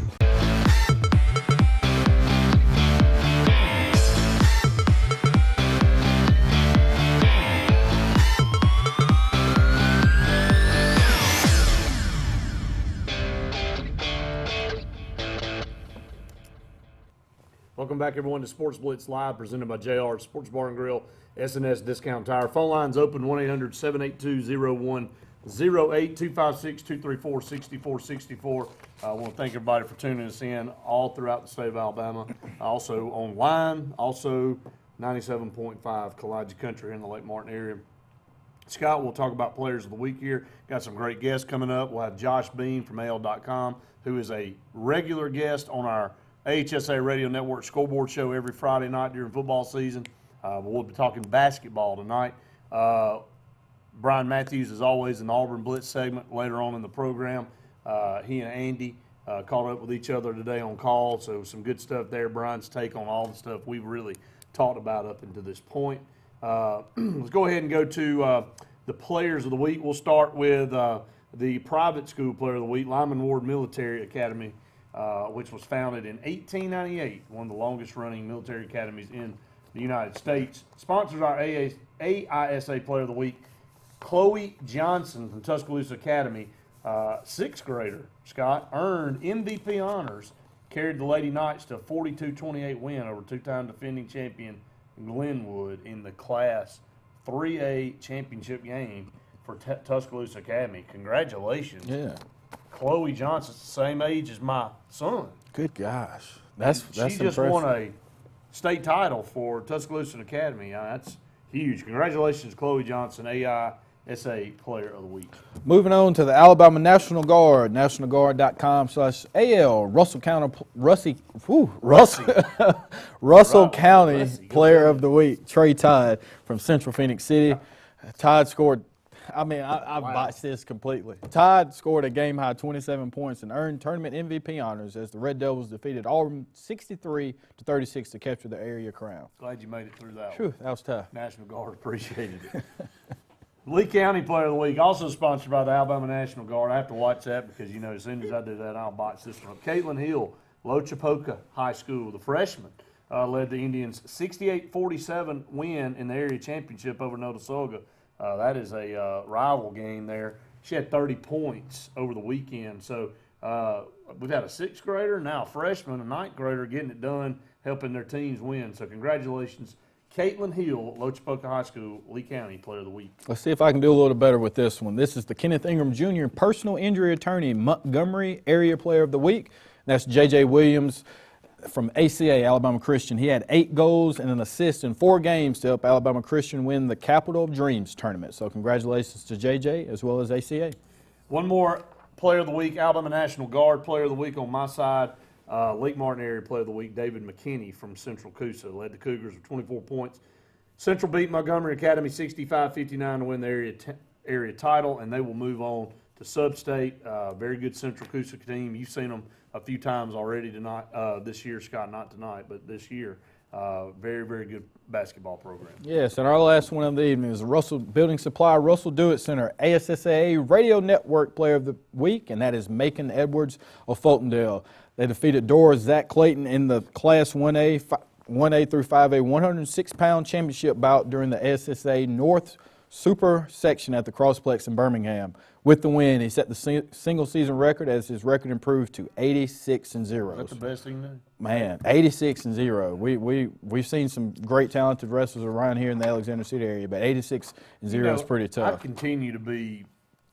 Welcome back, everyone, to Sports Blitz Live, presented by JR Sports Bar and Grill, SNS Discount Tire. Phone lines open 1-800-782-0108, 256-234-6464. I want to thank everybody for tuning us in all throughout the state of Alabama. Also online, also 97.5 Kowaliga Country in the Lake Martin area. Scott, we'll talk about players of the week here. Got some great guests coming up. We'll have Josh Bean from AL.com, who is a regular guest on our AHSA Radio Network scoreboard show every Friday night during football season. We'll be talking basketball tonight. Brian Matthews, as always, in the Auburn Blitz segment later on in the program. He and Andy caught up with each other today on call, so some good stuff there. Brian's take on all the stuff we've really talked about up until this point. Let's go ahead and go to the players of the week. We'll start with the private school player of the week, Lyman Ward Military Academy, which was founded in 1898, one of the longest-running military academies in the United States. Sponsors our AISA player of the week, Chloe Johnson from Tuscaloosa Academy, sixth grader, Scott, earned MVP honors, carried the Lady Knights to a 42-28 win over two-time defending champion Glenwood in the Class 3A championship game for Tuscaloosa Academy. Congratulations. Yeah. Chloe Johnson's the same age as my son. Good gosh. That's She just impressive. won a state title for Tuscaloosa Academy. That's huge. Congratulations, Chloe Johnson, AISA Player of the Week. Moving on to the Alabama National Guard, nationalguard.com/AL, Russell County Player of the Week, Trey Todd from Central Phoenix City. Todd scored, I botched this completely. Todd scored a game-high 27 points and earned tournament MVP honors as the Red Devils defeated Auburn 63-36 to capture the area crown. Glad you made it through that Phew, one. that was tough. National Guard appreciated it. Lee County Player of the Week, also sponsored by the Alabama National Guard. I have to watch that because, as soon as I do that, I'll botch this one up. Caitlin Hill, Lochapoka High School, the freshman, led the Indians' 68-47 win in the area championship over Notasulga. That is a rival game there. She had 30 points over the weekend. So we've had a sixth grader, now a freshman, a ninth grader getting it done, helping their teams win. So congratulations, Caitlin Hill, Lochapoka High School, Lee County Player of the Week. Let's see if I can do a little better with this one. This is the Kenneth Ingram Jr. Personal Injury Attorney Montgomery Area Player of the Week. That's J.J. Williams from ACA, Alabama Christian. He had 8 goals and an assist in 4 games to help Alabama Christian win the Capital of Dreams tournament. So congratulations to J.J. as well as ACA. One more Player of the Week, Alabama National Guard Player of the Week on my side. Lake Martin Area Player of the Week, David McKinney from Central Coosa, led the Cougars with 24 points. Central beat Montgomery Academy 65-59 to win the area title, and they will move on to Sub-State. Very good Central Coosa team. You've seen them a few times already tonight, this year, Scott, not tonight, but this year. Very, very good basketball program. Yes, and our last one of the evening is Russell Building Supply Russell Do-It Center ASSAA Radio Network Player of the Week, and that is Macon Edwards of Fultondale. They defeated Dora's Zach Clayton in the Class 1A through 5A 106-pound championship bout during the ASSA North Super section at the Crossplex in Birmingham. With the win, he set the single-season record as his record improved to 86-0. That's the best thing to do. Man, 86-0. We've seen some great talented wrestlers around here in the Alexander City area, but 86-0 is pretty tough. I continue to be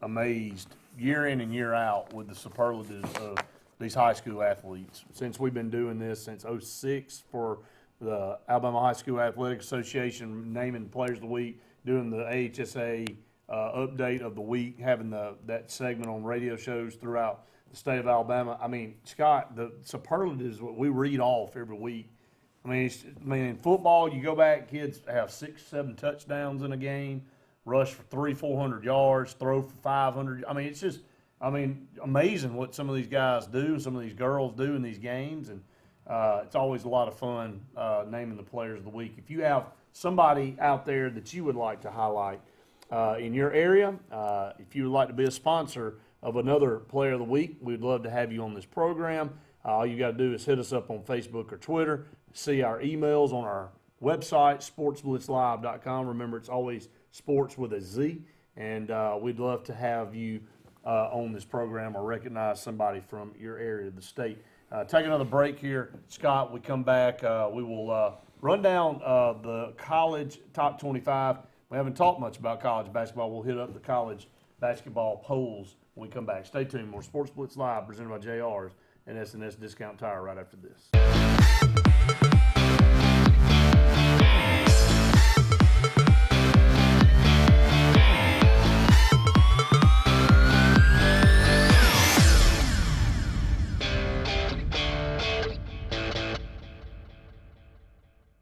amazed year in and year out with the superlatives of these high school athletes. Since we've been doing this since 2006 for the Alabama High School Athletic Association, naming players of the week, doing the AHSA update of the week, having that segment on radio shows throughout the state of Alabama. I mean, Scott, the superlatives what we read off every week. I mean, in football, you go back, kids have 6-7 touchdowns in a game, rush for 300-400 yards, throw for 500. I mean, it's just, amazing what some of these guys do, some of these girls do in these games, and it's always a lot of fun naming the players of the week. If you have somebody out there that you would like to highlight in your area, if you would like to be a sponsor of another Player of the Week, we'd love to have you on this program. All you got to do is hit us up on Facebook or Twitter, see our emails on our website, sportsblitzlive.com. Remember, it's always sports with a Z, and we'd love to have you on this program or recognize somebody from your area of the state. Take another break here. Scott, we come back. We will run down the college top 25. We haven't talked much about college basketball. We'll hit up the college basketball polls when we come back. Stay tuned. More Sports Blitz Live presented by JR's and S&S Discount Tire right after this.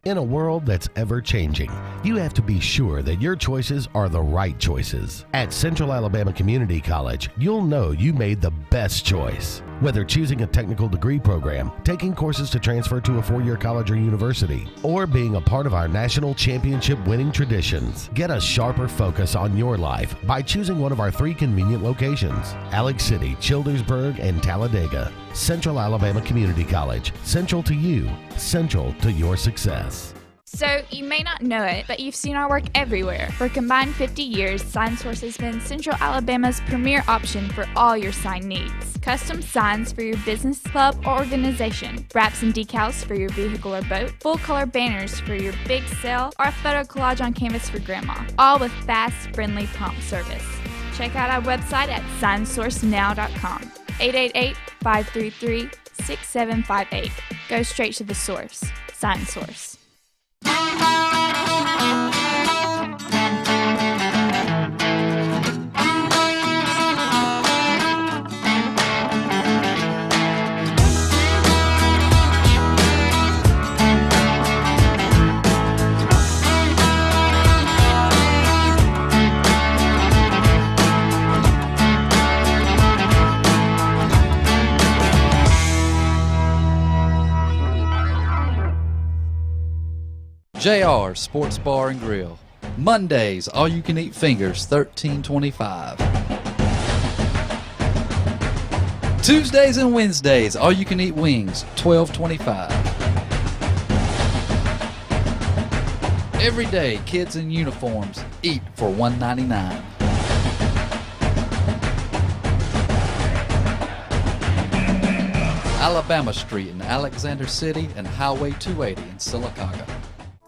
In a world that's ever-changing, you have to be sure that your choices are the right choices. At Central Alabama Community College, you'll know you made the best choice. Whether choosing a technical degree program, taking courses to transfer to a four-year college or university, or being a part of our national championship winning traditions, get a sharper focus on your life by choosing one of our 3 convenient locations: Alex City, Childersburg, and Talladega. Central Alabama Community College. Central to you, central to your success. So, you may not know it, but you've seen our work everywhere. For a combined 50 years, SignSource has been Central Alabama's premier option for all your sign needs. Custom signs for your business, club, or organization. Wraps and decals for your vehicle or boat. Full-color banners for your big sale, or a photo collage on canvas for grandma. All with fast, friendly, prompt service. Check out our website at signsourcenow.com. 888-533-6758. Go straight to the source. SignSource. JR Sports Bar and Grill. Mondays, all you can eat fingers, $13.25. Tuesdays and Wednesdays, all you can eat wings, $12.25. Every day, kids in uniforms eat for $1.99. Alabama Street in Alexander City and Highway 280 in Sylacauga.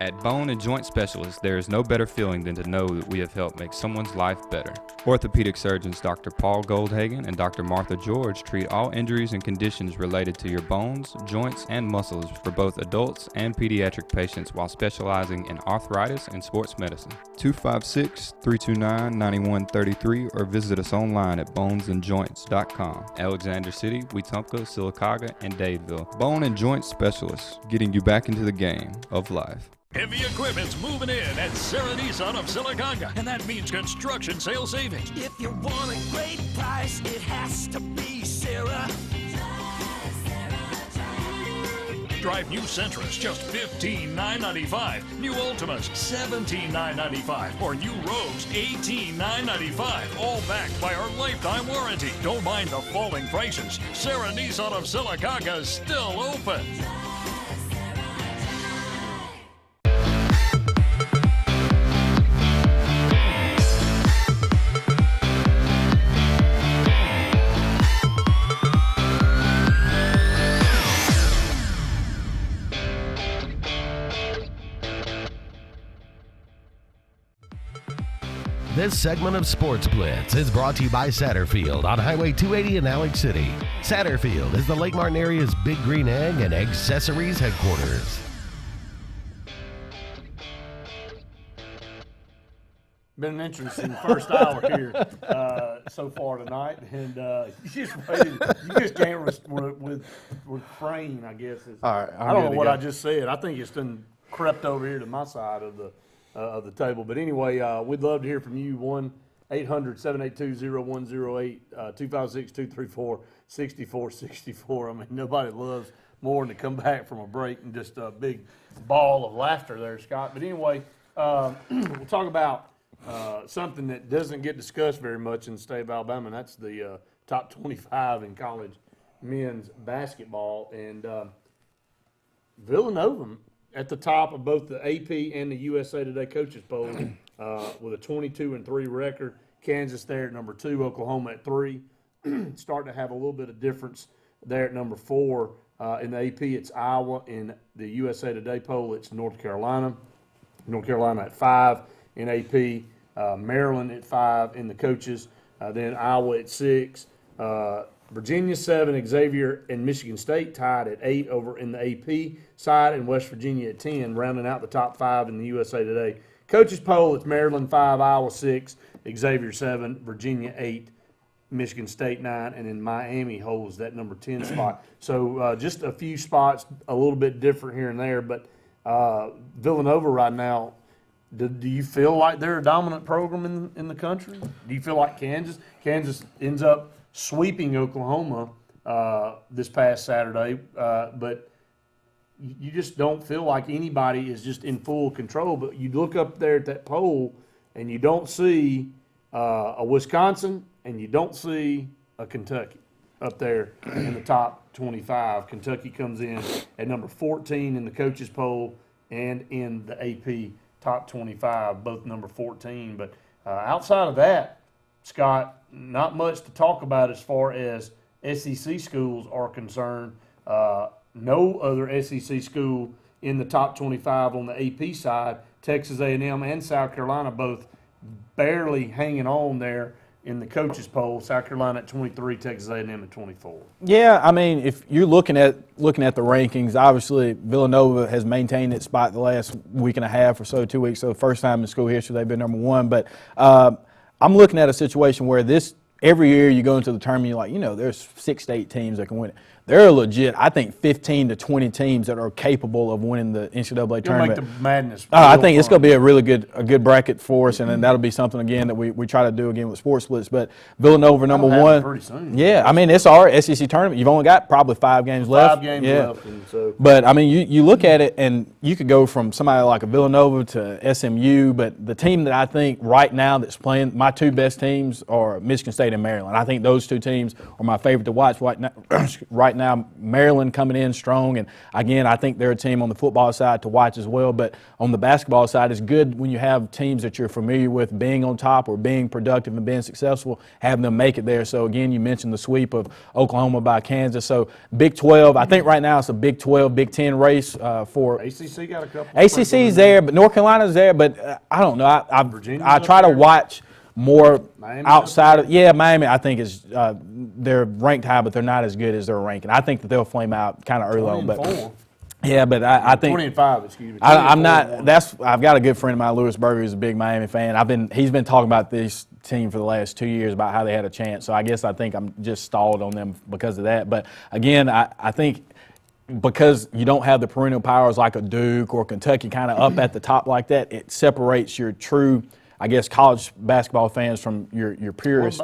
At Bone and Joint Specialists, there is no better feeling than to know that we have helped make someone's life better. Orthopedic surgeons Dr. Paul Goldhagen and Dr. Martha George treat all injuries and conditions related to your bones, joints, and muscles for both adults and pediatric patients while specializing in arthritis and sports medicine. 256-329-9133 or visit us online at bonesandjoints.com. Alexander City, Wetumpka, Sylacauga, and Dadeville. Bone and Joint Specialists, getting you back into the game of life. Heavy equipment's moving in at Sarah Nissan of Sylacauga, and that means construction sales savings. If you want a great price, it has to be Sarah. Drive new Sentras, just $15,995. New Ultimas, $17,995. Or new Rogues, $18,995. All backed by our lifetime warranty. Don't mind the falling prices. Sarah Nissan of Sylacauga is still open. This segment of Sports Blitz is brought to you by Satterfield on Highway 280 in Alex City. Satterfield is the Lake Martin area's Big Green Egg and Accessories headquarters. Been an interesting first hour here so far tonight, and you just can't refrain, I guess. All right, I don't know what I just said. I think it's done crept over here to my side of the table. But anyway, we'd love to hear from you. 1-800-782-0108, 256-234-6464. I mean, nobody loves more than to come back from a break and just a big ball of laughter there, Scott. But anyway, we'll talk about something that doesn't get discussed very much in the state of Alabama, and that's the top 25 in college men's basketball. And Villanova at the top of both the AP and the USA Today coaches poll with a 22-3 record. Kansas there at number 2, Oklahoma at 3. Starting to have a little bit of difference there at number 4. In the AP, it's Iowa. In the USA Today poll, it's North Carolina. North Carolina at 5 in AP. Maryland at 5 in the coaches. Then Iowa at 6. Virginia 7, Xavier and Michigan State tied at 8 over in the AP side, and West Virginia at 10, rounding out the top 5 in the USA Today coaches poll. It's Maryland 5, Iowa 6, Xavier 7, Virginia 8, Michigan State 9, and then Miami holds that number 10 spot. So just a few spots, a little bit different here and there, but Villanova right now, do you feel like they're a dominant program in the country? Do you feel like Kansas ends up sweeping Oklahoma this past Saturday, but you just don't feel like anybody is just in full control. But you look up there at that poll, and you don't see a Wisconsin, and you don't see a Kentucky up there in the top 25. Kentucky comes in at number 14 in the coaches poll and in the AP top 25, both number 14. But outside of that, Scott, not much to talk about as far as SEC schools are concerned. No other SEC school in the top 25 on the AP side. Texas A&M and South Carolina both barely hanging on there in the coaches poll. South Carolina at 23, Texas A&M at 24. Yeah, I mean, if you're looking at the rankings, obviously Villanova has maintained its spot the last week and a half or so, 2 weeks. So the first time in school history they've been number one. But I'm looking at a situation where every year you go into the tournament, you're like, there's 6 to 8 teams that can win it. There are legit, I think, 15 to 20 teams that are capable of winning the NCAA tournament. Make the madness. I think it's going to be a good bracket for us, and then that'll be something again that we try to do again with Sportz Blitz. But Villanova number one. Pretty soon. Yeah, I mean it's our SEC tournament. You've only got probably 5 games left. 5 games left. And so. But I mean, you look at it, and you could go from somebody like a Villanova to SMU. But the team that I think right now that's playing, my 2 best teams are Michigan State and Maryland. I think those 2 teams are my favorite to watch right now. Maryland coming in strong, and again, I think they're a team on the football side to watch as well. But on the basketball side, it's good when you have teams that you're familiar with being on top or being productive and being successful, having them make it there. So again, you mentioned the sweep of Oklahoma by Kansas. So Big 12, I think right now it's a Big 12, Big 10 race for ACC. Got a couple. ACC's there, but North Carolina's there. But I don't know. I try to watch more Miami outside of Miami. I think is they're ranked high, but they're not as good as their ranking. I think that they'll flame out kind of early on. But but I think 20-5. Excuse me. I'm not. I've got a good friend of mine, Lewis Berger, who's a big Miami fan. He's been talking about this team for the last 2 years about how they had a chance. So I guess I think I'm just stalled on them because of that. But again, I think because you don't have the perennial powers like a Duke or Kentucky kind of up at the top like that, it separates your true, I guess, college basketball fans from your peers.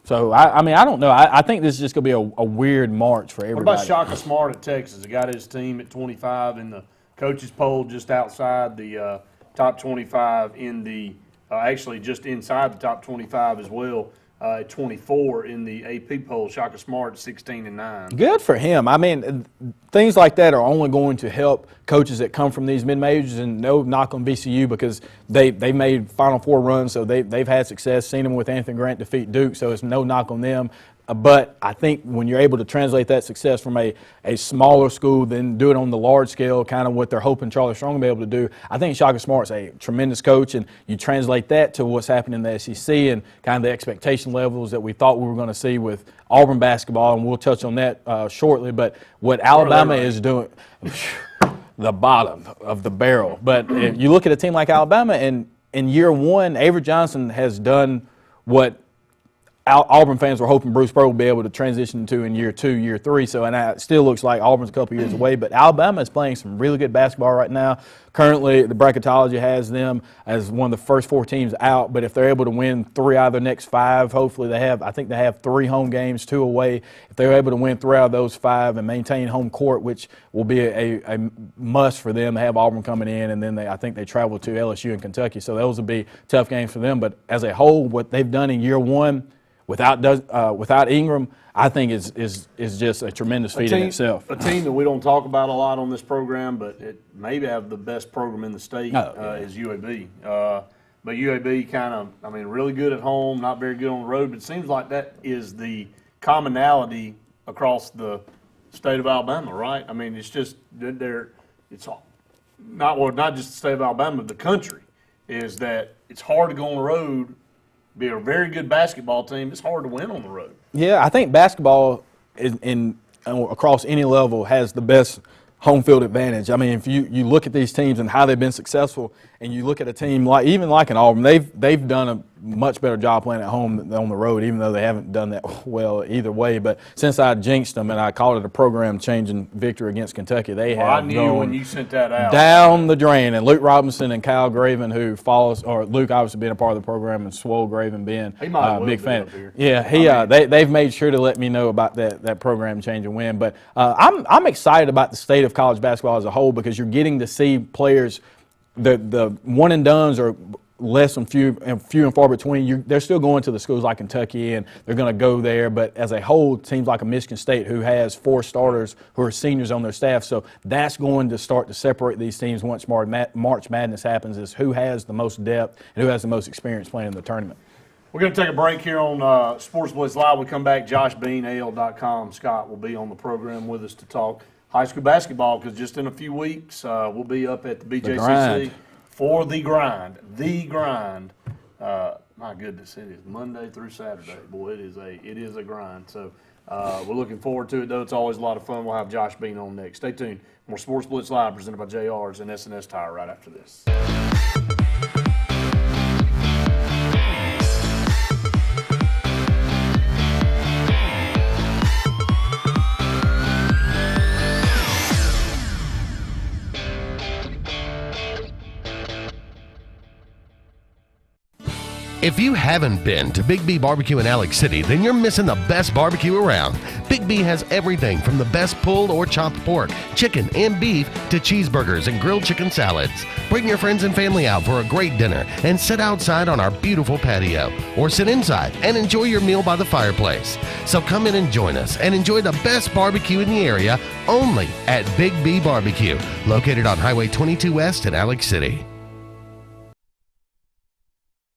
So, I mean, I don't know. I think this is just going to be a weird March for everybody. What about Shaka Smart at Texas? He got his team at 25 in the coaches poll, just outside the top 25 in the actually just inside the top 25 as well. At 24 in the AP poll. Shaka Smart 16-9. Good for him. I mean, things like that are only going to help coaches that come from these mid-majors, and no knock on VCU because they made Final Four runs, so they've had success. Seen them with Anthony Grant defeat Duke, so it's no knock on them. But I think when you're able to translate that success from a smaller school, then do it on the large scale, kind of what they're hoping Charlie Strong will be able to do, I think Shaka Smart's a tremendous coach, and you translate that to what's happening in the SEC and kind of the expectation levels that we thought we were going to see with Auburn basketball, and we'll touch on that shortly. But what Alabama is doing, the bottom of the barrel. But if you look at a team like Alabama, and in year one, Avery Johnson has done what Auburn fans were hoping Bruce Pearl would be able to transition to in year 2, year 3. So, and it still looks like Auburn's a couple years away. But Alabama is playing some really good basketball right now. Currently, the bracketology has them as one of the first 4 teams out. But if they're able to win 3 out of their next 5, hopefully I think they have 3 home games, 2 away. If they're able to win 3 out of those 5 and maintain home court, which will be a must for them to have Auburn coming in, and then I think they travel to LSU and Kentucky. So those will be tough games for them. But as a whole, what they've done in year 1, without Ingram, I think is just a tremendous feat in itself. A team that we don't talk about a lot on this program, but it maybe have the best program in the state is UAB. But UAB kind of, I mean, really good at home, not very good on the road. But it seems like that is the commonality across the state of Alabama, right? I mean, it's just it's not just the state of Alabama, but the country is that it's hard to go on the road. Be a very good basketball team. It's hard to win on the road. Yeah, I think basketball across any level has the best home field advantage. I mean, if you look at these teams and how they've been successful, and you look at a team like an Auburn, they've done much better job playing at home than on the road, even though they haven't done that well either way. But since I jinxed them and I called it a program-changing victory against Kentucky, they have I knew gone when you sent that out. down the drain. And Luke Robinson and Kyle Graven, who follows, or Luke obviously being a part of the program, and Swole Graven being a big fan. Yeah, they've made sure to let me know about that program-changing win. But I'm excited about the state of college basketball as a whole, because you're getting to see players, the one and dones are less and few and far between. They're still going to the schools like Kentucky, and they're going to go there. But as a whole, it seems like a Michigan State who has 4 starters who are seniors on their staff. So that's going to start to separate these teams once March Madness happens, is who has the most depth and who has the most experience playing in the tournament. We're going to take a break here on Sportz Blitz Live. We come back, Josh Bean, AL.com. Scott will be on the program with us to talk high school basketball, because just in a few weeks we'll be up at the BJCC for the grind. The grind. My goodness, it is Monday through Saturday. Boy, it is a grind. So we're looking forward to it, though. It's always a lot of fun. We'll have Josh Bean on next. Stay tuned. More Sportz Blitz Live presented by JR's and S&S Tire right after this. If you haven't been to Big B Barbecue in Alex City, then you're missing the best barbecue around. Big B has everything from the best pulled or chopped pork, chicken, and beef to cheeseburgers and grilled chicken salads. Bring your friends and family out for a great dinner and sit outside on our beautiful patio, or sit inside and enjoy your meal by the fireplace. So come in and join us and enjoy the best barbecue in the area only at Big B Barbecue, located on Highway 22 West in Alex City.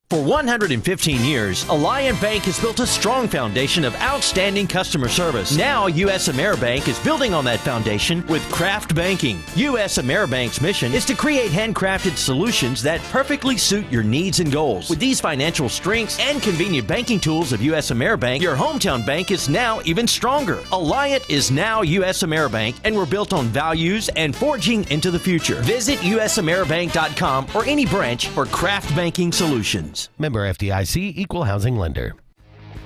For 115 years, Alliant Bank has built a strong foundation of outstanding customer service. Now, U.S. AmeriBank is building on that foundation with craft banking. U.S. AmeriBank's mission is to create handcrafted solutions that perfectly suit your needs and goals. With these financial strengths and convenient banking tools of U.S. AmeriBank, your hometown bank is now even stronger. Alliant is now U.S. AmeriBank, and we're built on values and forging into the future. Visit usameribank.com or any branch for craft banking solutions. Member FDIC, Equal Housing Lender.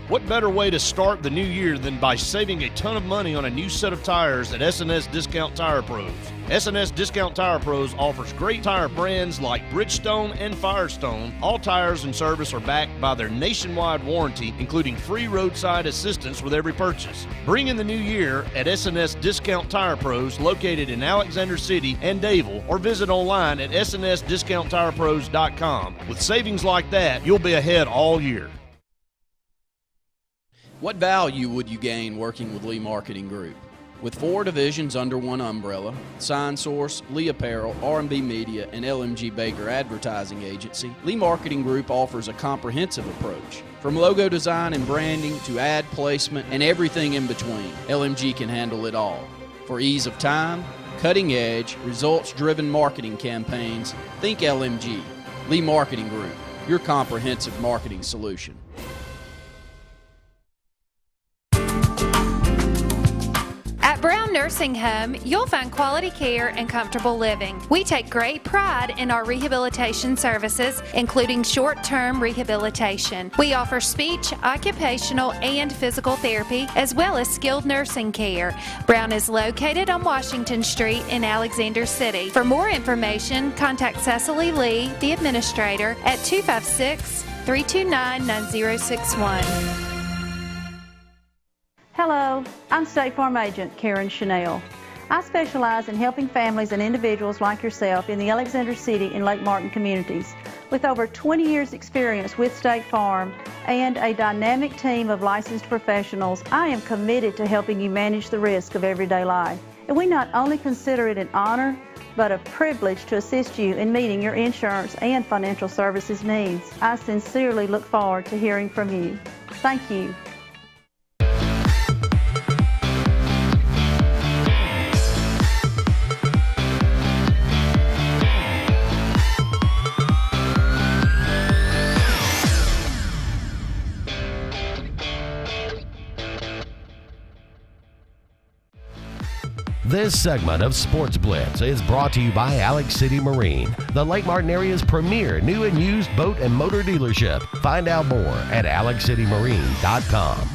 What better way to start the new year than by saving a ton of money on a new set of tires at S&S Discount Tire Pros? S&S Discount Tire Pros offers great tire brands like Bridgestone and Firestone. All tires and service are backed by their nationwide warranty, including free roadside assistance with every purchase. Bring in the new year at S&S Discount Tire Pros, located in Alexander City and Davil, or visit online at snsdiscounttirepros.com. With savings like that, you'll be ahead all year. What value would you gain working with Lee Marketing Group? With 4 divisions under one umbrella, Sign Source, Lee Apparel, R&B Media, and LMG Baker Advertising Agency, Lee Marketing Group offers a comprehensive approach. From logo design and branding to ad placement and everything in between, LMG can handle it all. For ease of time, cutting edge, results-driven marketing campaigns, think LMG. Lee Marketing Group, your comprehensive marketing solution. At Brown Nursing Home, you'll find quality care and comfortable living. We take great pride in our rehabilitation services, including short-term rehabilitation. We offer speech, occupational, and physical therapy, as well as skilled nursing care. Brown is located on Washington Street in Alexander City. For more information, contact Cecily Lee, the administrator, at 256-329-9061. Hello, I'm State Farm Agent Karen Chanel. I specialize in helping families and individuals like yourself in the Alexander City and Lake Martin communities. With over 20 years experience with State Farm and a dynamic team of licensed professionals, I am committed to helping you manage the risk of everyday life. And we not only consider it an honor, but a privilege to assist you in meeting your insurance and financial services needs. I sincerely look forward to hearing from you. Thank you. This segment of Sports Blitz is brought to you by Alex City Marine, the Lake Martin area's premier new and used boat and motor dealership. Find out more at alexcitymarine.com.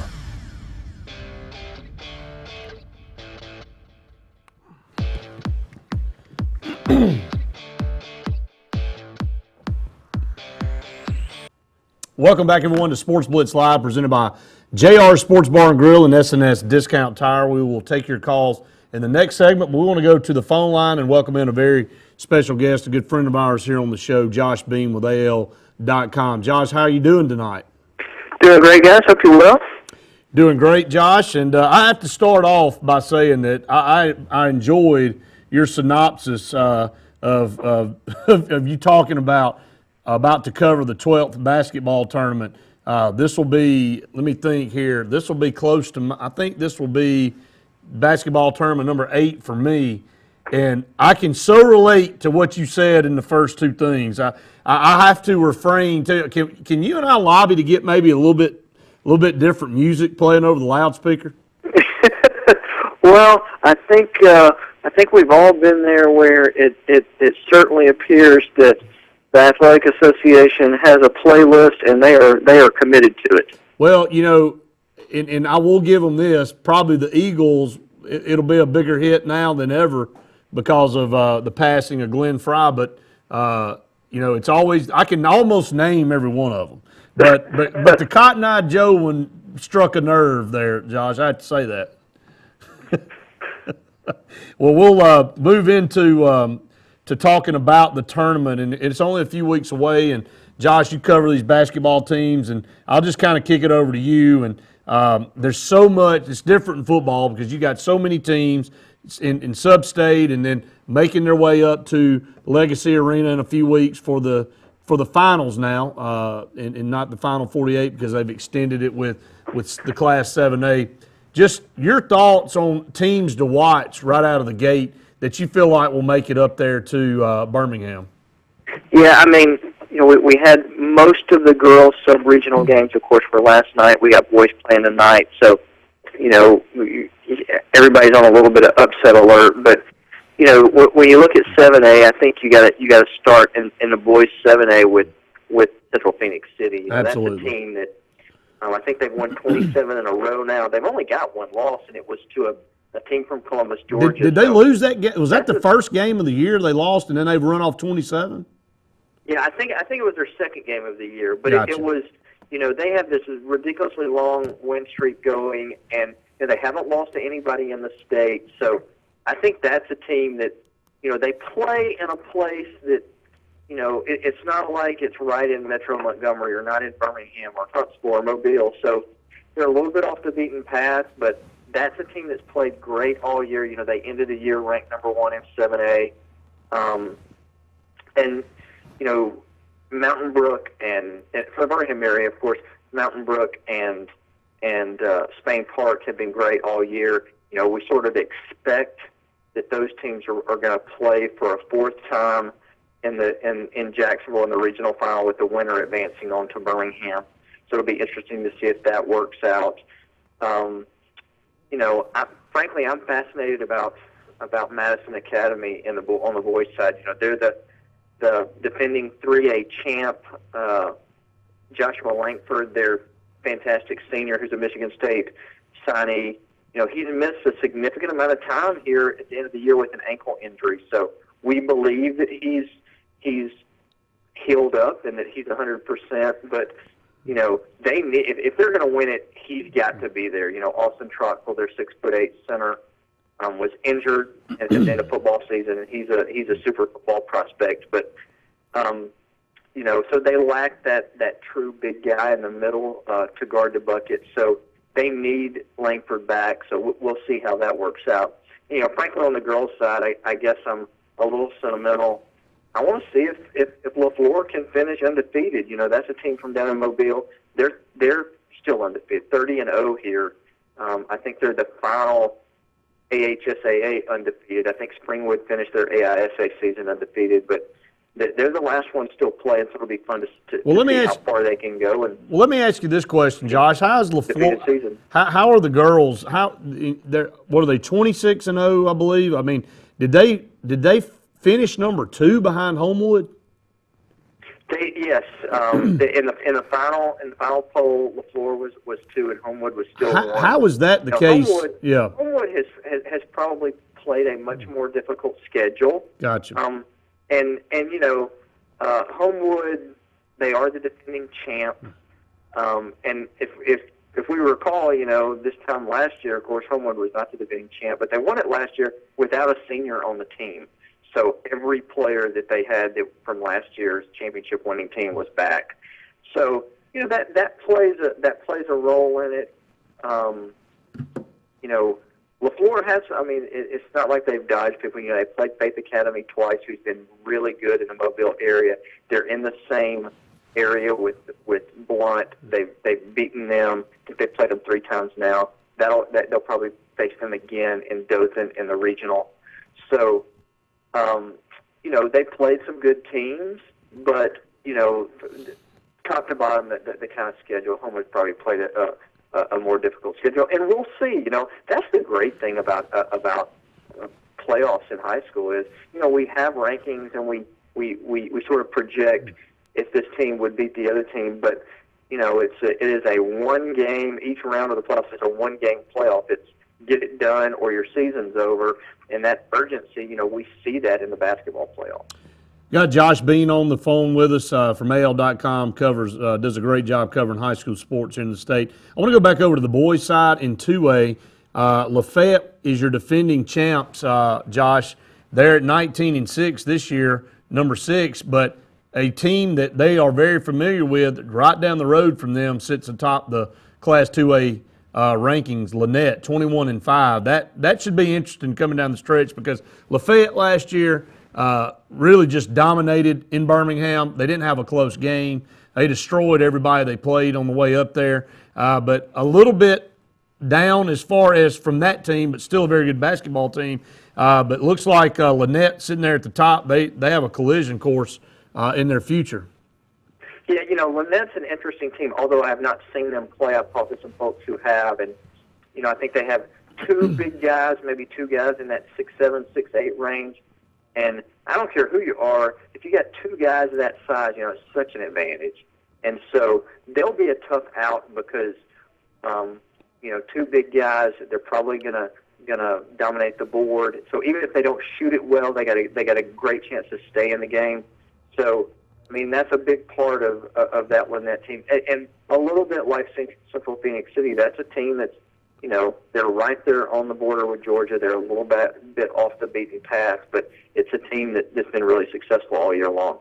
Welcome back, everyone, to Sports Blitz Live, presented by JR Sports Bar and Grill and S&S Discount Tire. We will take your calls in the next segment, but we want to go to the phone line and welcome in a very special guest, a good friend of ours here on the show, Josh Beam with AL.com. Josh, how are you doing tonight? Doing great, guys. Hope you're well. Doing great, Josh. And I have to start off by saying that I enjoyed your synopsis of you talking about to cover the 12th basketball tournament. This will be, let me think here, this will be close to, I think this will be basketball tournament number 8 for me. And I can so relate to what you said in the first two things. I have to refrain to, can you and I lobby to get maybe a little bit different music playing over the loudspeaker? Well, I think we've all been there where it certainly appears that the Athletic Association has a playlist, and they are committed to it. Well, you know, and I will give them this. Probably the Eagles, it'll be a bigger hit now than ever because of the passing of Glenn Fry. But you know, it's always, I can almost name every one of them. But the Cotton Eye Joe one struck a nerve there, Josh. I have to say that. Well, we'll move into to talking about the tournament, and it's only a few weeks away. And Josh, you cover these basketball teams, and I'll just kind of kick it over to you. And there's so much. It's different in football because you got so many teams in sub-state, and then making their way up to Legacy Arena in a few weeks for the finals now, and not the Final 48 because they've extended it with the Class 7A. Just your thoughts on teams to watch right out of the gate that you feel like will make it up there to Birmingham. Yeah, I mean, you know, we had most of the girls' sub-regional games, of course, for last night. We got boys playing tonight, so, you know, everybody's on a little bit of upset alert. But, you know, when you look at 7A, I think you got to start in the boys' 7A with Central Phoenix City. You know, absolutely. That's a team that I think they've won 27 in a row now. They've only got one loss, and it was to a team from Columbus, Georgia. Did they lose that game? Was that the first game of the year they lost, and then they've run off 27? Yeah, I think it was their second game of the year. But Gotcha. it was, you know, they have this ridiculously long win streak going, and you know, they haven't lost to anybody in the state. So I think that's a team that, you know, they play in a place that, you know, it's not like it's right in Metro Montgomery or not in Birmingham or Huntsville or Mobile. So they're a little bit off the beaten path, but that's a team that's played great all year. You know, they ended the year ranked number 1 in 7A. And, you know, Mountain Brook and for the Birmingham area, of course, Mountain Brook and Spain Park have been great all year. You know, we sort of expect that those teams are going to play for a fourth time in Jacksonville in the regional final, with the winner advancing on to Birmingham. So it'll be interesting to see if that works out. You know, frankly, I'm fascinated about Madison Academy on the boys' side. You know, they're the defending 3A champ, Joshua Langford, their fantastic senior, who's a Michigan State signee. You know, he's missed a significant amount of time here at the end of the year with an ankle injury. So we believe that he's healed up and that he's 100%. But you know, they need, if they're going to win it, he's got to be there. You know, Austin Trotzel, their 6'8" center, was injured at the end of football season, and he's a super football prospect. But you know, so they lack that true big guy in the middle to guard the bucket. So they need Langford back. So we'll see how that works out. You know, frankly, on the girls' side, I guess I'm a little sentimental. I want to see if LaFleur can finish undefeated. You know, that's a team from down in Mobile. They're still undefeated, 30-0 here. I think they're the final AHSAA undefeated. I think Springwood finished their AISA season undefeated. But they're the last one still playing, so it'll be fun to let me see ask, how far they can go. And well, let me ask you this question, Josh. How's season. How are the girls? What are they? 26-0, I believe. I mean, did they finish number 2 behind Homewood? Yes. In the final poll, LaFleur was 2 and Homewood was still 1. How is that the case? Homewood has probably played a much more difficult schedule. Gotcha. And Homewood, they are the defending champ. And if we recall, this time last year, of course, Homewood was not the defending champ, but they won it last year without a senior on the team. So every player that they had from last year's championship-winning team was back. So that plays a role in it. LaFleur has. I mean, it's not like they've dodged people. They played Faith Academy twice, who's been really good in the Mobile area. They're in the same area with Blunt. They've beaten them. I think they've played them 3 times now. They'll probably face them again in Dothan in the regional. So. They played some good teams, but, top to bottom, the kind of schedule, Homewood probably played a more difficult schedule. And we'll see, that's the great thing about playoffs in high school is, we have rankings and we sort of project if this team would beat the other team, but, it is a 1 game, each round of the playoffs is a 1 game playoff. It's get it done or your season's over. And that urgency, we see that in the basketball playoff. Got Josh Bean on the phone with us from AL.com, does a great job covering high school sports in the state. I want to go back over to the boys' side in 2A. Lafayette is your defending champs, Josh. They're at 19-6 this year, number 6, but a team that they are very familiar with, right down the road from them, sits atop the Class 2A rankings. Lynette, 21-5. That should be interesting coming down the stretch because Lafayette last year really just dominated in Birmingham. They didn't have a close game. They destroyed everybody they played on the way up there. But a little bit down as far as from that team, but still a very good basketball team. But it looks like Lynette sitting there at the top. They have a collision course in their future. Yeah, Lynette's an interesting team, although I have not seen them play. I've talked to some folks who have, and, I think they have 2 big guys, maybe 2 guys in that 6'7", 6'8" range. And I don't care who you are, if you got 2 guys of that size, it's such an advantage. And so they'll be a tough out because, 2 big guys, they're probably gonna dominate the board. So even if they don't shoot it well, they got a great chance to stay in the game. So. I mean, that's a big part of that Lynette team. And a little bit like Central Phoenix City, that's a team that's, they're right there on the border with Georgia. They're a little bit off the beaten path, but it's a team that's been really successful all year long.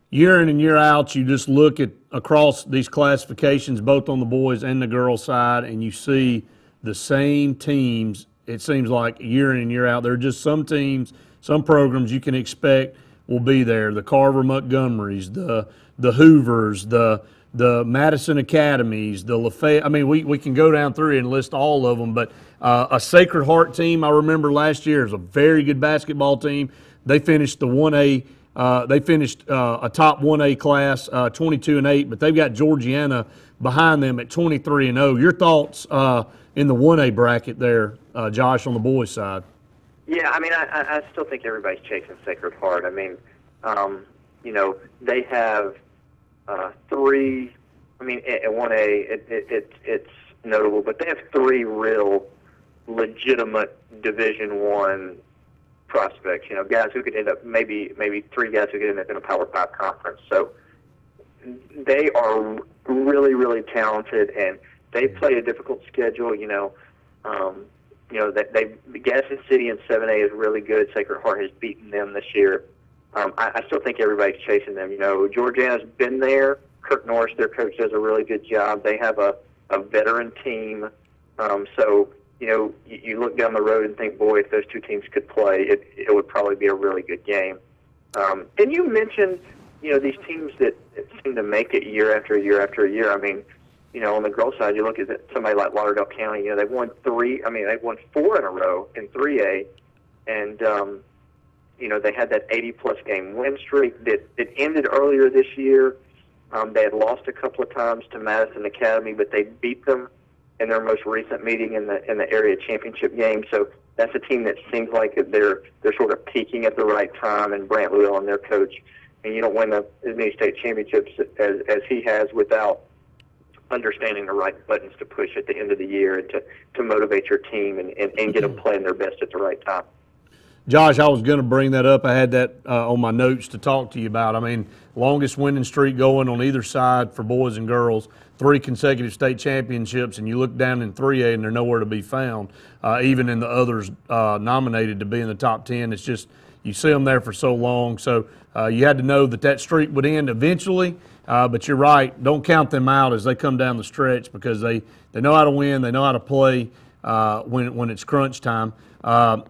Year in and year out, you just look at across these classifications, both on the boys and the girls side, and you see the same teams, it seems like, year in and year out. There are just some teams, some programs you can expect will be there. The Carver Montgomerys, the Hoovers, the Madison Academies, the Lafayette. I mean, we can go down through and list all of them, but a Sacred Heart team I remember last year is a very good basketball team. They finished the 1A. They finished a top 1A class, 22-8, but they've got Georgiana behind them at 23-0. Your thoughts in the 1A bracket there, Josh, on the boys' side? Yeah, I mean, I still think everybody's chasing Sacred Heart. I mean, they have 3. I mean, at 1A, it's notable, but they have 3 real legitimate Division I prospects. Guys who could end up maybe 3 guys who could end up in a Power 5 conference. So they are really, really talented, and they play a difficult schedule. Gadsden City in 7A is really good. Sacred Heart has beaten them this year. I still think everybody's chasing them. Georgiana's been there. Kirk Norris, their coach, does a really good job. They have a veteran team. So, you look down the road and think, boy, if those 2 teams could play, it would probably be a really good game. And you mentioned, these teams that seem to make it year after year after year. I mean, on the girls' side, you look at somebody like Lauderdale County. They've won 4 in a row in 3A, and They had that 80-plus game win streak that ended earlier this year. They had lost a couple of times to Madison Academy, but they beat them in their most recent meeting in the area championship game. So that's a team that seems like they're sort of peaking at the right time. And Brant Llewellyn and their coach, and you don't win as many state championships as he has without understanding the right buttons to push at the end of the year and to motivate your team and get them playing their best at the right time. Josh, I was going to bring that up. I had that on my notes to talk to you about. I mean, longest winning streak going on either side for boys and girls, 3 consecutive state championships, and you look down in 3A and they're nowhere to be found, even in the others nominated to be in the top 10. It's just you see them there for so long. So you had to know that streak would end eventually, but you're right. Don't count them out as they come down the stretch because they know how to win, they know how to play when it's crunch time.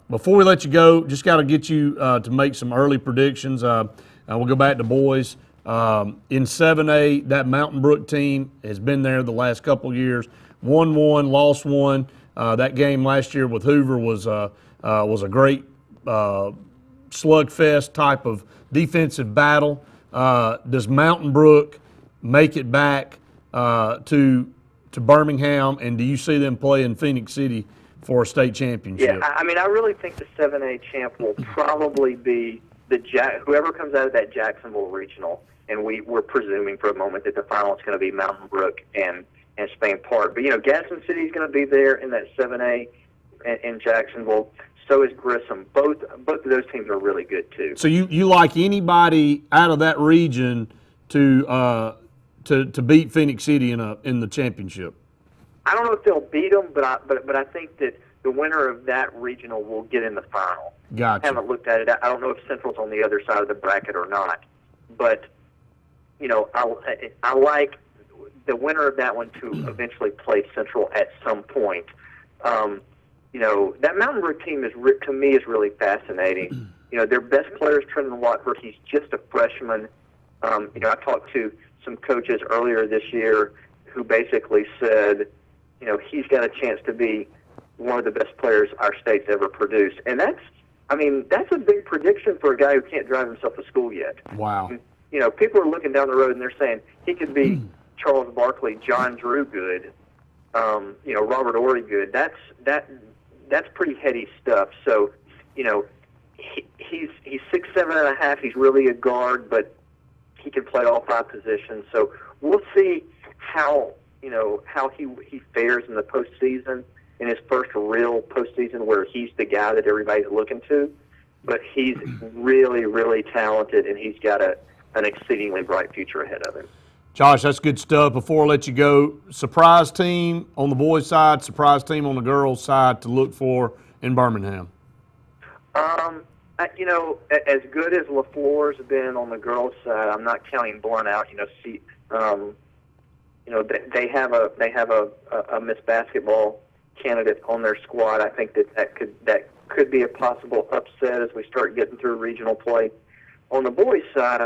Before we let you go, just got to get you to make some early predictions. We'll go back to boys. In 7A, that Mountain Brook team has been there the last couple of years. Won one, lost one. That game last year with Hoover was a great slugfest type of defensive battle. Does Mountain Brook make it back to Birmingham, and do you see them play in Phoenix City for a state championship? Yeah, I mean, I really think the 7A champ will probably be whoever comes out of that Jacksonville regional, and we're presuming for a moment that the final is going to be Mountain Brook and Spain Park. But, Gadsden City is going to be there in that 7A in Jacksonville. So is Grissom. Both of those teams are really good, too. So you like anybody out of that region to beat Phoenix City in the championship? I don't know if they'll beat them, but I think that the winner of that regional will get in the final. Gotcha. I haven't looked at it. I don't know if Central's on the other side of the bracket or not, but I like the winner of that one to eventually play Central at some point. That Mountain Brook team to me is really fascinating. Their best player is Trenton Watford. He's just a freshman. I talked to some coaches earlier this year who basically said, he's got a chance to be one of the best players our state's ever produced. And that's a big prediction for a guy who can't drive himself to school yet. Wow. People are looking down the road and they're saying he could be Charles Barkley, John Drew good, Robert Ory good. That's pretty heady stuff. So, he's 6'7.5". He's really a guard, but he can play all 5 positions. So we'll see how he fares in the postseason, in his first real postseason where he's the guy that everybody's looking to. But he's really, really talented, and he's got an exceedingly bright future ahead of him. Josh, that's good stuff. Before I let you go, surprise team on the boys' side, surprise team on the girls' side to look for in Birmingham. As good as LaFleur's been on the girls' side, I'm not counting Blunt out. They have a Miss Basketball candidate on their squad. I think that could be a possible upset as we start getting through regional play. On the boys' side,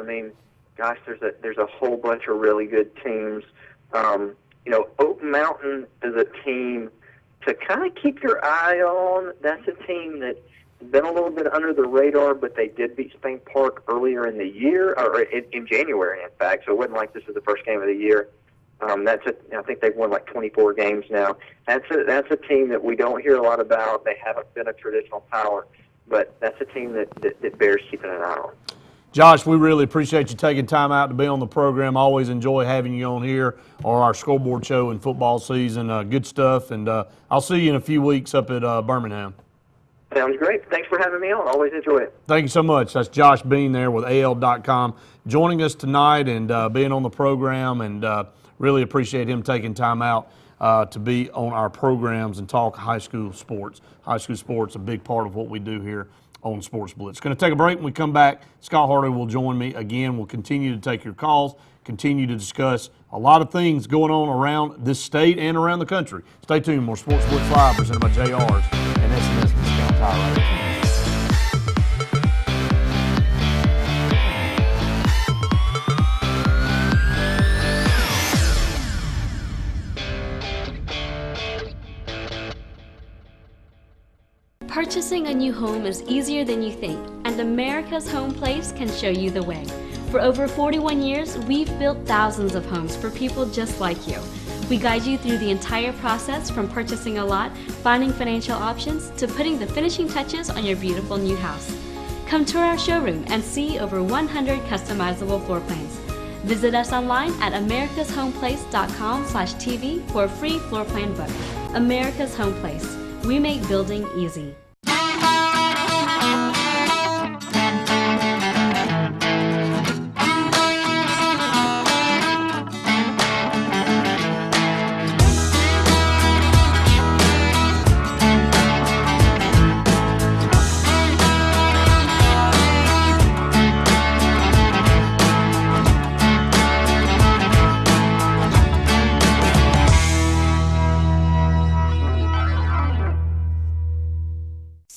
gosh, there's a whole bunch of really good teams. Oak Mountain is a team to kind of keep your eye on. That's a team that's been a little bit under the radar, but they did beat Spain Park earlier in the year, or in January, in fact. So it wasn't like this was the first game of the year. I think they've won like 24 games now. That's a team that we don't hear a lot about. They haven't been a traditional power, but that's a team that bears keeping an eye on. Josh, we really appreciate you taking time out to be on the program. I always enjoy having you on here or our scoreboard show in football season. Good stuff, and I'll see you in a few weeks up at Birmingham. Sounds great. Thanks for having me on. Always enjoy it. Thank you so much. That's Josh Bean there with AL.com joining us tonight and being on the program, and really appreciate him taking time out to be on our programs and talk high school sports. High school sports is a big part of what we do here on Sportz Blitz. Going to take a break. When we come back, Scott Hardy will join me again. We'll continue to take your calls, continue to discuss a lot of things going on around this state and around the country. Stay tuned. More Sportz Blitz Live presented by JR's and SNS Discount Tire Rating. Purchasing a new home is easier than you think, and America's Home Place can show you the way. For over 41 years, we've built thousands of homes for people just like you. We guide you through the entire process from purchasing a lot, finding financial options, to putting the finishing touches on your beautiful new house. Come tour our showroom and see over 100 customizable floor plans. Visit us online at americashomeplace.com/TV for a free floor plan book. America's Home Place. We make building easy.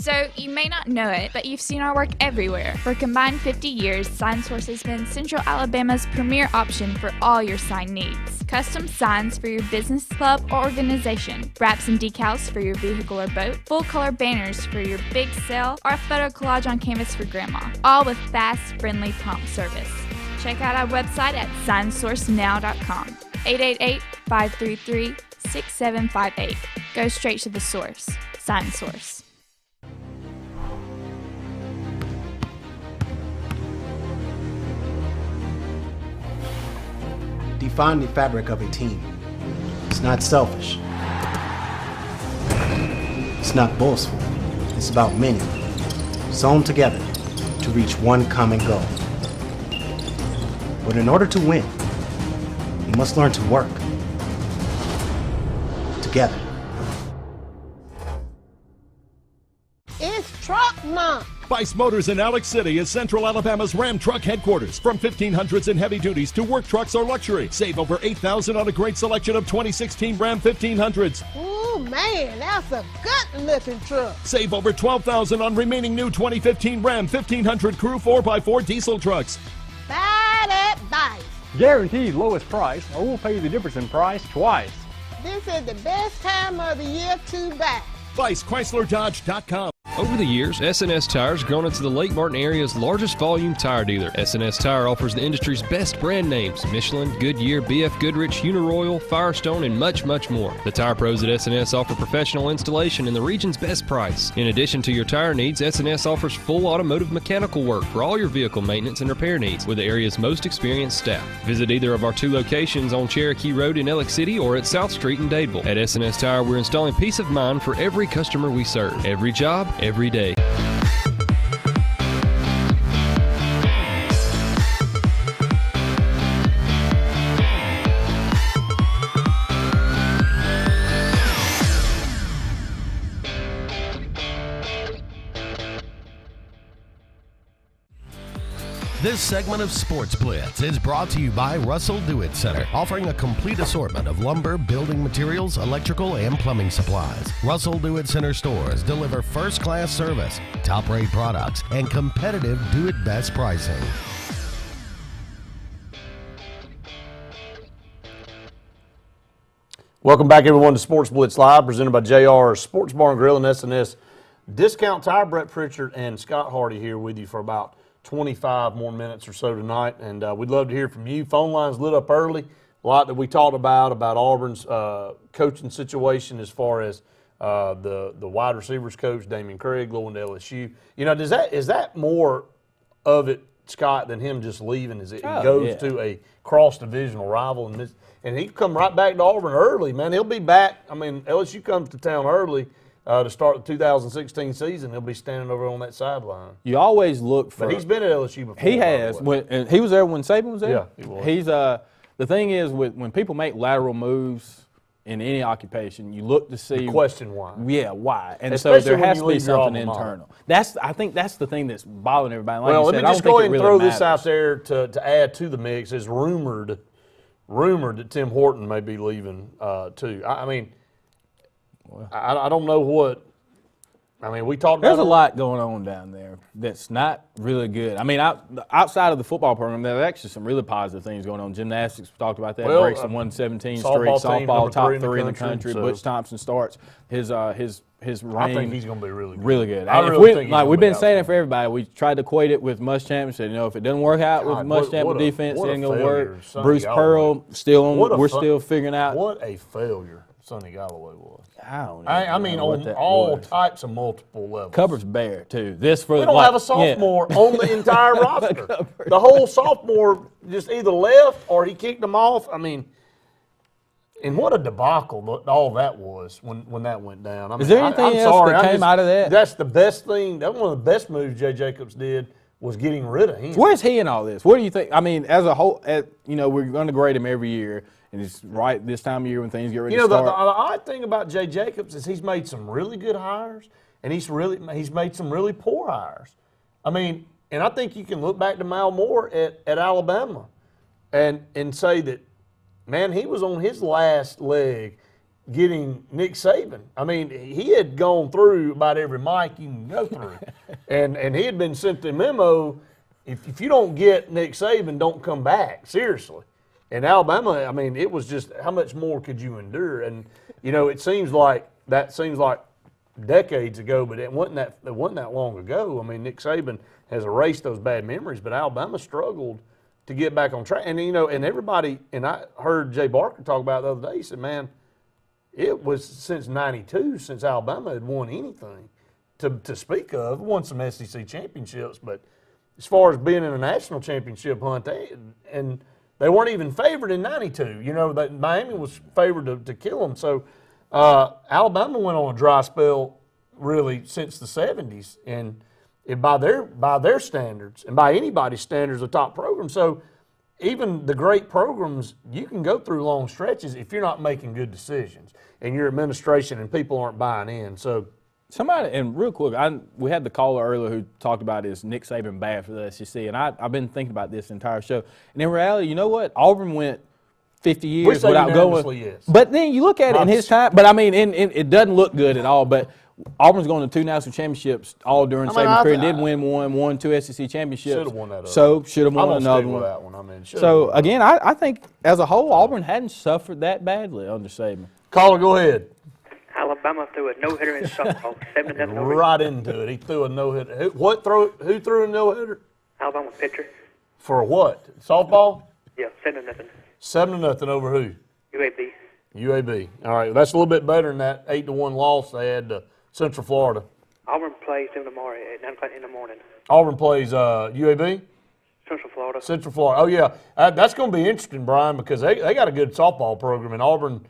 So, you may not know it, but you've seen our work everywhere. For a combined 50 years, SignSource has been Central Alabama's premier option for all your sign needs. Custom signs for your business, club, or organization, wraps and decals for your vehicle or boat, full-color banners for your big sale, or a photo collage on canvas for grandma, all with fast, friendly, prompt service. Check out our website at signsourcenow.com, 888-533-6758. Go straight to the source. SignSource. Define the fabric of a team. It's not selfish. It's not boastful. It's about many, sewn together to reach one common goal. But in order to win, you must learn to work together. It's truck month. Bice Motors in Alex City is Central Alabama's Ram truck headquarters. From 1500s and heavy duties to work trucks or luxury. Save over $8,000 on a great selection of 2016 Ram 1500s. Ooh, man, that's a good-looking truck. Save over $12,000 on remaining new 2015 Ram 1500 Crew 4x4 diesel trucks. Buy that Bice. Guaranteed lowest price, or we'll pay you the difference in price twice. This is the best time of the year to buy. BiceChryslerDodge.com. Over the years, S&S Tires has grown into the Lake Martin area's largest volume tire dealer. S&S Tire offers the industry's best brand names: Michelin, Goodyear, BF Goodrich, Uniroyal, Firestone, and much, much more. The tire pros at S&S offer professional installation and the region's best price. In addition to your tire needs, S&S offers full automotive mechanical work for all your vehicle maintenance and repair needs with the area's most experienced staff. Visit either of our 2 locations on Cherokee Road in Alex City or at South Street in Dadeville. At S&S Tire, we're installing peace of mind for every customer we serve. Every job, every day. This segment of Sportz Blitz is brought to you by Russell Do-It Center, offering a complete assortment of lumber, building materials, electrical, and plumbing supplies. Russell Do-It Center stores deliver first-class service, top-rate products, and competitive do-it-best pricing. Welcome back, everyone, to Sportz Blitz Live, presented by JR Sports Bar and Grill and S&S Discount Tire. Brett Pritchard and Scott Hardy here with you for about 25 more minutes or so tonight, and we'd love to hear from you. Phone lines lit up early. A lot that we talked about Auburn's coaching situation as far as the wide receivers coach, Damian Craig, going to LSU. You know, is that more of it, Scott, than him just leaving? Is it goes to a cross-divisional rival, and he come right back to Auburn early, man. He'll be back. I mean, LSU comes to town early. To start the 2016 season, he'll be standing over on that sideline. You always look for. But he's been at LSU before. He has. And he was there when Saban was there. Yeah, he was. He's the thing is when people make lateral moves in any occupation, you look to see. You question why. Yeah, why? And especially so there has to be something internal. I think that's the thing that's bothering everybody. Like well, you let said, me just go ahead and throw this out there to add to the mix. It's rumored that Tim Horton may be leaving too. I mean, I don't know what. I mean, we talked about there's a lot going on down there that's not really good. I mean, outside of the football program, there's actually some really positive things going on. Gymnastics, we talked about that. Breaks in 117th Street. Softball top 3 in the country. So. Butch Thompson starts. His his range. I think he's going to be really good. Really good. I If really we, think he's like gonna we've be been saying it for everybody. We tried to equate it with Muschamp. Said, if it doesn't work out with Muschamp defense, it ain't gonna work. Bruce Pearl still on. We're still figuring out. What a failure Sonny Galloway was. I mean, on all types of multiple levels. Cupboard's bare too. This for we don't have a sophomore on the entire roster. The whole sophomore just either left or he kicked them off. I mean, and what a debacle all that was when that went down. I mean, Is there anything else that came out of that? That's the best thing. That one of the best moves Jay Jacobs did was getting rid of him. Where's he in all this? What do you think? I mean, as a whole, we're going to grade him every year, and it's right this time of year when things get ready to start. The odd thing about Jay Jacobs is he's made some really good hires, and he's made some really poor hires. I mean, and I think you can look back to Mal Moore at Alabama and say that, man, he was on his last leg getting Nick Saban. I mean, he had gone through about every mic you can go through. and he had been sent the memo, if you don't get Nick Saban, don't come back, seriously. And Alabama, I mean, it was just how much more could you endure? And, it seems like decades ago, but it wasn't that long ago. I mean, Nick Saban has erased those bad memories, but Alabama struggled to get back on track. And, and everybody, and I heard Jay Barker talk about it the other day, he said, man, it was since 92 since Alabama had won anything to speak of. Won some SEC championships, but as far as being in a national championship hunt, they weren't even favored in 92. Miami was favored to kill them. So Alabama went on a dry spell really since the 70s, and by their standards, and by anybody's standards, a top program. So even the great programs, you can go through long stretches if you're not making good decisions, and your administration and people aren't buying in. So somebody, and real quick, we had the caller earlier who talked about is Nick Saban bad for the SEC, and I've been thinking about this entire show. And in reality, you know what? Auburn went 50 years without going. Yes. But then you look at it in his time. But I mean, it doesn't look good at all. But Auburn's going to 2 national championships all during Saban's career. Did won 2 SEC championships. Should have won that other. So should have won another one. That one. I mean, so again, I think as a whole, Auburn hadn't suffered that badly under Saban. Caller, go ahead. Alabama threw a no-hitter in softball, 7-0 over. Right into it. He threw a no-hitter. Who threw a no-hitter? Alabama pitcher. For what? Softball? Yeah, 7-0. 7-0 over who? UAB. UAB. All right, that's a little bit better than that 8-1 loss they had to Central Florida. Auburn plays them tomorrow at 9 o'clock in the morning. Auburn plays UAB? Central Florida. Central Florida. Oh, yeah. That's going to be interesting, Brian, because they got a good softball program, and Auburn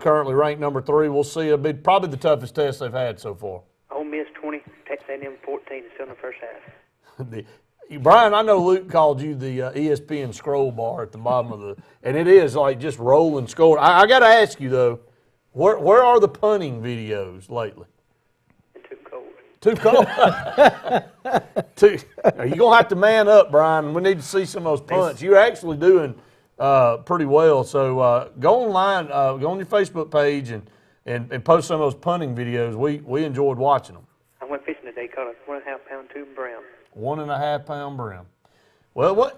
currently ranked number 3. We'll see probably the toughest test they've had so far. Ole Miss 20, Texas A&M 14, still in the first half. Brian, I know Luke called you the ESPN scroll bar at the bottom of and it is like just rolling score. I got to ask you, though, where are the punting videos lately? Too cold. Too cold? You're going to have to man up, Brian. We need to see some of those punts. You're actually doing pretty well. So go online, go on your Facebook page and post some of those punting videos. We enjoyed watching them. I went fishing today, caught a 1.5-pound tube brim. 1.5-pound brim. Well,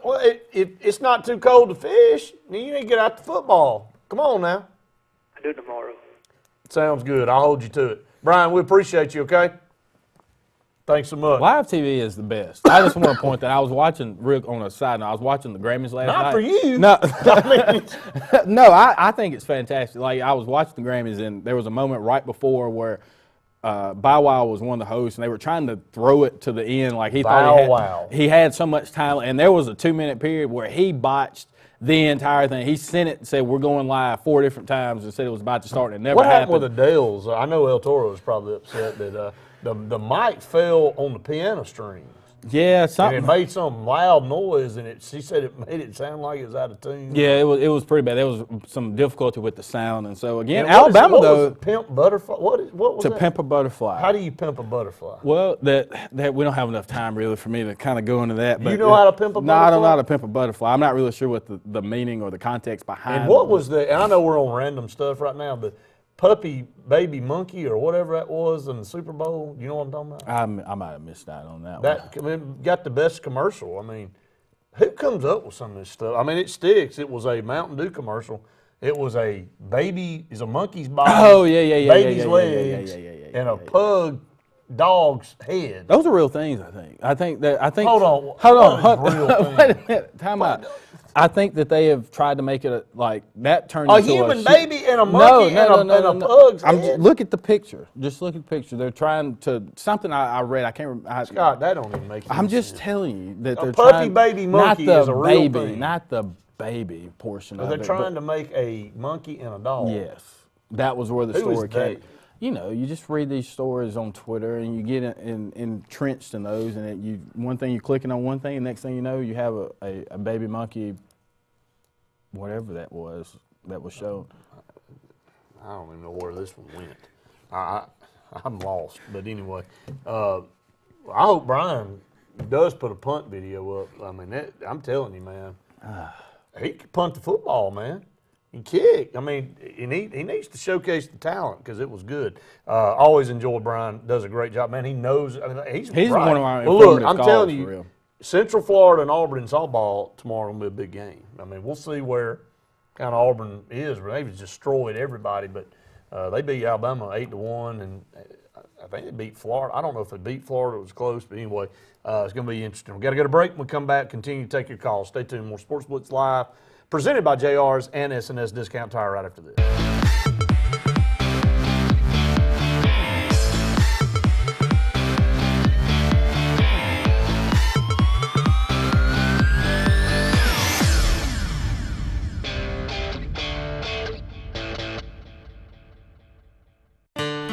if it's not too cold to fish, then you need to get out the football. Come on now. I do it tomorrow. Sounds good. I'll hold you to it. Brian, we appreciate you, okay? Thanks so much. Live TV is the best. I just want to point that I was watching, on a side note, I was watching the Grammys last night. Not for you. No, no, I think it's fantastic. Like, I was watching the Grammys, and there was a moment right before where Bow Wow was one of the hosts, and they were trying to throw it to the end. Like, he thought he had so much time, and there was a 2-minute period where he botched the entire thing. He sent it and said, we're going live 4 different times, and said it was about to start, and it never happened. What happened with Adele's? I know El Toro was probably upset that the mic fell on the piano strings. Yeah, something. And it made some loud noise, and she said it made it sound like it was out of tune. Yeah, it was pretty bad. There was some difficulty with the sound, and so again, Alabama though. Pimp butterfly. What was to pimp a butterfly? How do you pimp a butterfly? Well, that we don't have enough time really for me to kind of go into that. But you know how to pimp a butterfly? No, I don't know how to pimp a butterfly. I'm not really sure what the meaning or the context behind. And what was and I know we're on random stuff right now, but puppy baby monkey or whatever that was in the Super Bowl. You know what I'm talking about? I might have missed out on that one. That got the best commercial. I mean, who comes up with some of this stuff? I mean, it sticks. It was a Mountain Dew commercial. It was a monkey's body. Oh, yeah. Baby's legs. Yeah. and a pug dog's head. Those are real things, I think. Hold on. Wait a minute. Time out. I think that they have tried to make it like that turned a into human baby and a monkey and a pug's head. Look at the picture. Just look at the picture. They're trying to something I read. I can't remember. Scott, that don't even make sense. I'm just telling you that they're puppy trying. baby monkey not the is a real baby, thing. not the baby portion of it. They're trying to make a monkey and a dog. Yes, that was where the Who is story that? came. You know, you just read these stories on Twitter and you get entrenched in those, and one thing you're clicking on one thing, and next thing you know, you have a baby monkey, whatever that was shown. I don't even know where this one went. I'm lost. But anyway, I hope Brian does put a punt video up. I mean, I'm telling you, man, he can punt the football, man. He kick. I mean, he needs to showcase the talent because it was good. Always enjoyed Brian. Does a great job, man. He knows. I mean, he's one right. of our Well, look, informative I'm calls, telling you, for real. Central Florida and Auburn in softball tomorrow will be a big game. I mean, we'll see where kind of Auburn is. They've destroyed everybody, but they beat Alabama 8-1, and I think they beat Florida. I don't know if they beat Florida. It was close, but anyway, it's going to be interesting. We've got to get a break. When we come back, continue to take your calls. Stay tuned. More Sportz Blitz Live, presented by JR's and SNS Discount Tire right after this.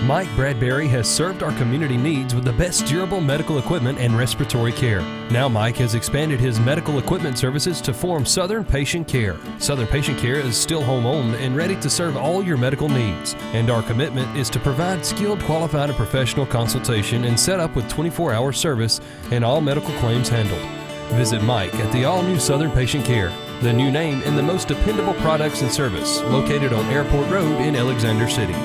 Mike Bradbury has served our community needs with the best durable medical equipment and respiratory care. Now Mike has expanded his medical equipment services to form Southern Patient Care. Southern Patient Care is still home-owned and ready to serve all your medical needs. And our commitment is to provide skilled, qualified, and professional consultation and set up with 24-hour service and all medical claims handled. Visit Mike at the all-new Southern Patient Care, the new name and the most dependable products and service, located on Airport Road in Alexander City.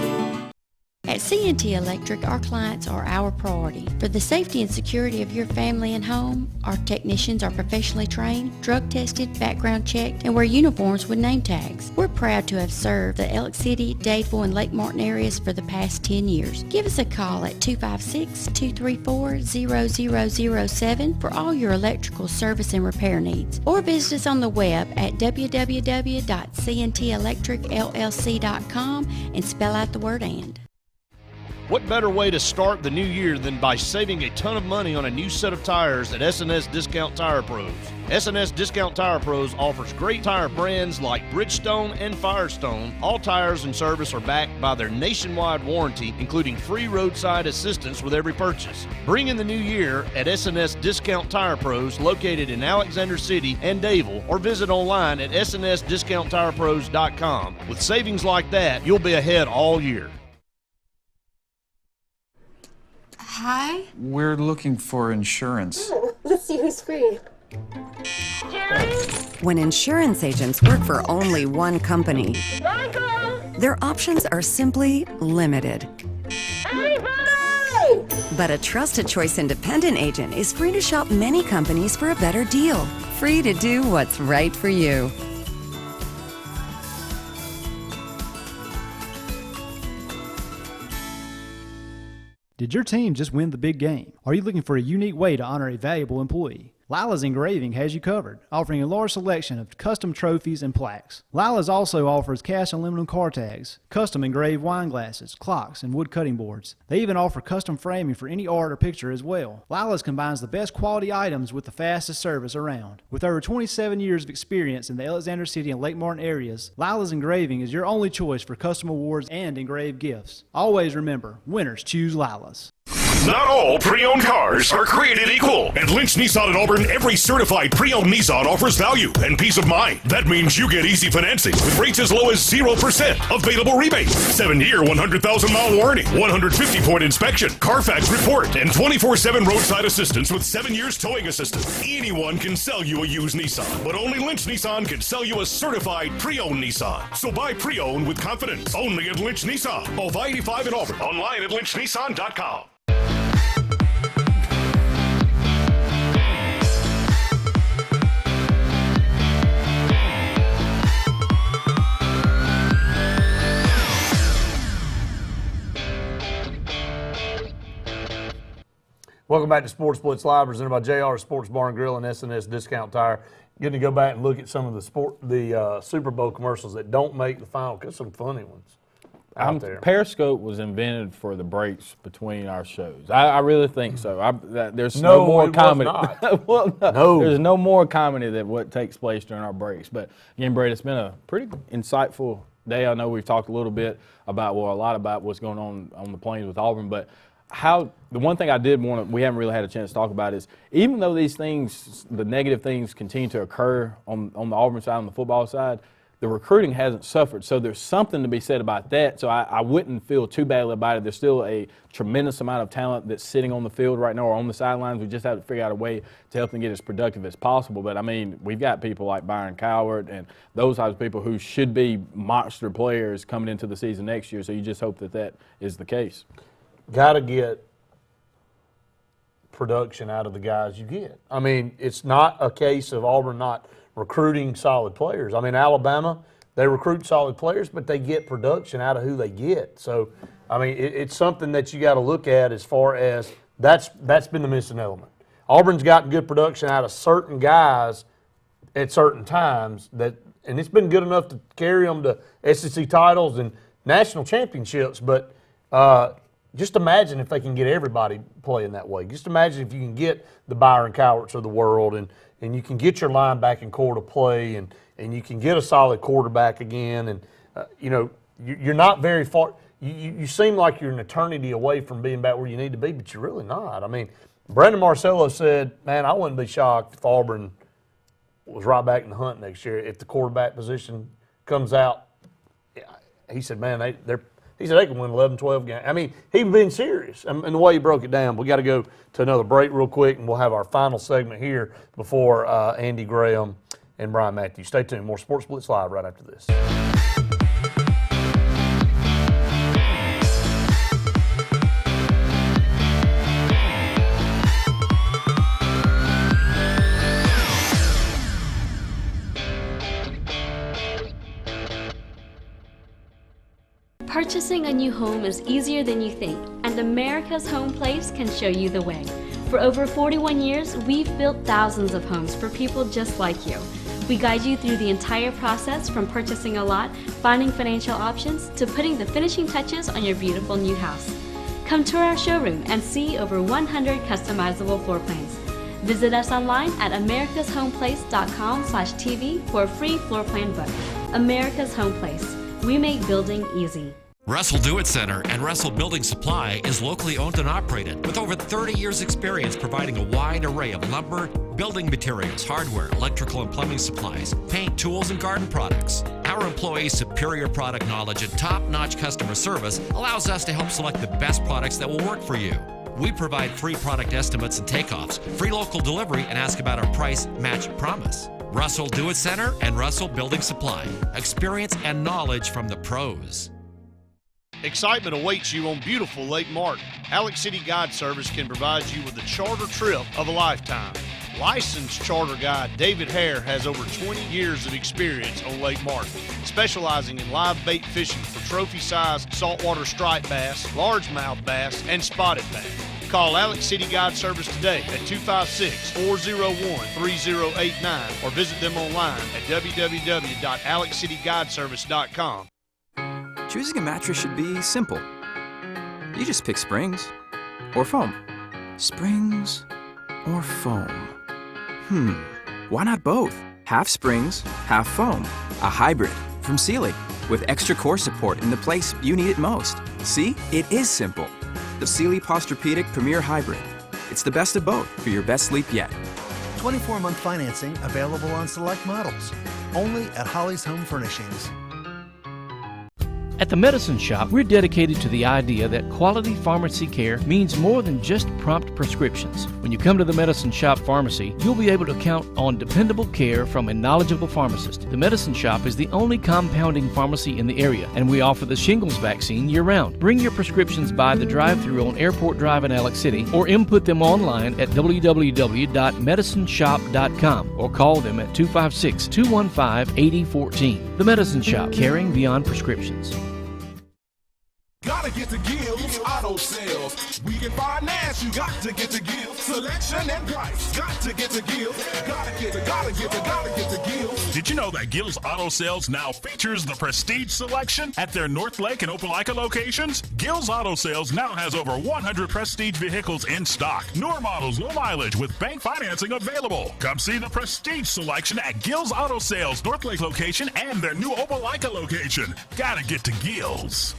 At C&T Electric, our clients are our priority. For the safety and security of your family and home, our technicians are professionally trained, drug tested, background checked, and wear uniforms with name tags. We're proud to have served the Elk City, Dadeville, and Lake Martin areas for the past 10 years. Give us a call at 256-234-0007 for all your electrical service and repair needs, or visit us on the web at www.cntelectricllc.com and spell out the word "and." What better way to start the new year than by saving a ton of money on a new set of tires at SNS Discount Tire Pros? SNS Discount Tire Pros offers great tire brands like Bridgestone and Firestone. All tires and service are backed by their nationwide warranty, including free roadside assistance with every purchase. Bring in the new year at SNS Discount Tire Pros, located in Alexander City and Dadeville, or visit online at snsdiscounttirepros.com. With savings like that, you'll be ahead all year. Hi. We're looking for insurance. Let's see who's free. When insurance agents work for only one company, their options are simply limited. But a Trusted Choice independent agent is free to shop many companies for a better deal. Free to do what's right for you. Did your team just win the big game? Are you looking for a unique way to honor a valuable employee? Lila's Engraving has you covered, offering a large selection of custom trophies and plaques. Lila's also offers cast aluminum car tags, custom engraved wine glasses, clocks, and wood cutting boards. They even offer custom framing for any art or picture as well. Lila's combines the best quality items with the fastest service around. With over 27 years of experience in the Alexander City and Lake Martin areas, Lila's Engraving is your only choice for custom awards and engraved gifts. Always remember, winners choose Lila's. Not all pre-owned cars are created equal. At Lynch Nissan in Auburn, every certified pre-owned Nissan offers value and peace of mind. That means you get easy financing with rates as low as 0%, available rebates, 7-year, 100,000-mile warranty, 150-point inspection, Carfax report, and 24/7 roadside assistance with 7 years towing assistance. Anyone can sell you a used Nissan, but only Lynch Nissan can sell you a certified pre-owned Nissan. So buy pre-owned with confidence. Only at Lynch Nissan, off I-85 in Auburn. Online at lynchnissan.com. Welcome back to Sportz Blitz Live, presented by JR Sports Bar and Grill and SNS Discount Tire. Getting to go back and look at some of the Super Bowl commercials that don't make the final. Got some funny ones out there. Periscope was invented for the breaks between our shows. I really think so. There's no more comedy. Well, no, there's no more comedy than what takes place during our breaks. But again, Brett, it's been a pretty insightful day. I know we've talked a little bit about, a lot about what's going on the Plains with Auburn, but the one thing I did we haven't really had a chance to talk about is, even though these things, the negative things continue to occur on the Auburn side, on the football side, the recruiting hasn't suffered. So there's something to be said about that. So I wouldn't feel too badly about it. There's still a tremendous amount of talent that's sitting on the field right now or on the sidelines. We just have to figure out a way to help them get as productive as possible. But, I mean, we've got people like Byron Coward and those types of people who should be monster players coming into the season next year. So you just hope that is the case. Got to get production out of the guys you get. I mean, it's not a case of Auburn not recruiting solid players. I mean, Alabama, they recruit solid players, but they get production out of who they get. So, I mean, it's something that you got to look at as far as that's been the missing element. Auburn's gotten good production out of certain guys at certain times, and it's been good enough to carry them to SEC titles and national championships, but just imagine if they can get everybody playing that way. Just imagine if you can get the Byron Cowarts of the world and you can get your linebacking core to play and you can get a solid quarterback again. And, you're not very far. You seem like you're an eternity away from being back where you need to be, but you're really not. I mean, Brandon Marcello said, man, I wouldn't be shocked if Auburn was right back in the hunt next year. If the quarterback position comes out, he said, man, he said they can win 11, 12 games. I mean, he was being serious in the way he broke it down. We got to go to another break real quick, and we'll have our final segment here before Andy Graham and Brian Matthews. Stay tuned. More Sportz Blitz Live right after this. Purchasing a new home is easier than you think, and America's Home Place can show you the way. For over 41 years, we've built thousands of homes for people just like you. We guide you through the entire process, from purchasing a lot, finding financial options, to putting the finishing touches on your beautiful new house. Come tour our showroom and see over 100 customizable floor plans. Visit us online at americashomeplace.com/TV for a free floor plan book. America's Home Place. We make building easy. Russell Do-It Center and Russell Building Supply is locally owned and operated with over 30 years experience providing a wide array of lumber, building materials, hardware, electrical and plumbing supplies, paint, tools, and garden products. Our employees' superior product knowledge and top-notch customer service allows us to help select the best products that will work for you. We provide free product estimates and takeoffs, free local delivery, and ask about our price match promise. Russell Do-It Center and Russell Building Supply. Experience and knowledge from the pros. Excitement awaits you on beautiful Lake Martin. Alex City Guide Service can provide you with a charter trip of a lifetime. Licensed charter guide David Hare has over 20 years of experience on Lake Martin, specializing in live bait fishing for trophy-sized saltwater striped bass, largemouth bass, and spotted bass. Call Alex City Guide Service today at 256-401-3089 or visit them online at www.alexcityguideservice.com. Choosing a mattress should be simple. You just pick springs or foam. Springs or foam? Why not both? Half springs, half foam. A hybrid from Sealy with extra core support in the place you need it most. See? It is simple. The Sealy Posturepedic Premier Hybrid. It's the best of both for your best sleep yet. 24-month financing available on select models. Only at Holly's Home Furnishings. At the Medicine Shop, we're dedicated to the idea that quality pharmacy care means more than just prompt prescriptions. When you come to the Medicine Shop Pharmacy, you'll be able to count on dependable care from a knowledgeable pharmacist. The Medicine Shop is the only compounding pharmacy in the area, and we offer the shingles vaccine year-round. Bring your prescriptions by the drive-thru on Airport Drive in Alex City, or input them online at www.medicineshop.com, or call them at 256-215-8014. The Medicine Shop, caring beyond prescriptions. Gotta get to Gibbs Auto Sales. Gills. We can finance, you got to get to Gills. Selection and price, got to get to Gills. Gotta get to Gills. Did you know that Gills Auto Sales now features the Prestige Selection at their North Lake and Opelika locations? Gills Auto Sales now has over 100 Prestige vehicles in stock. Newer models, low mileage with bank financing available. Come see the Prestige Selection at Gills Auto Sales North Lake location and their new Opelika location. Gotta get to Gills.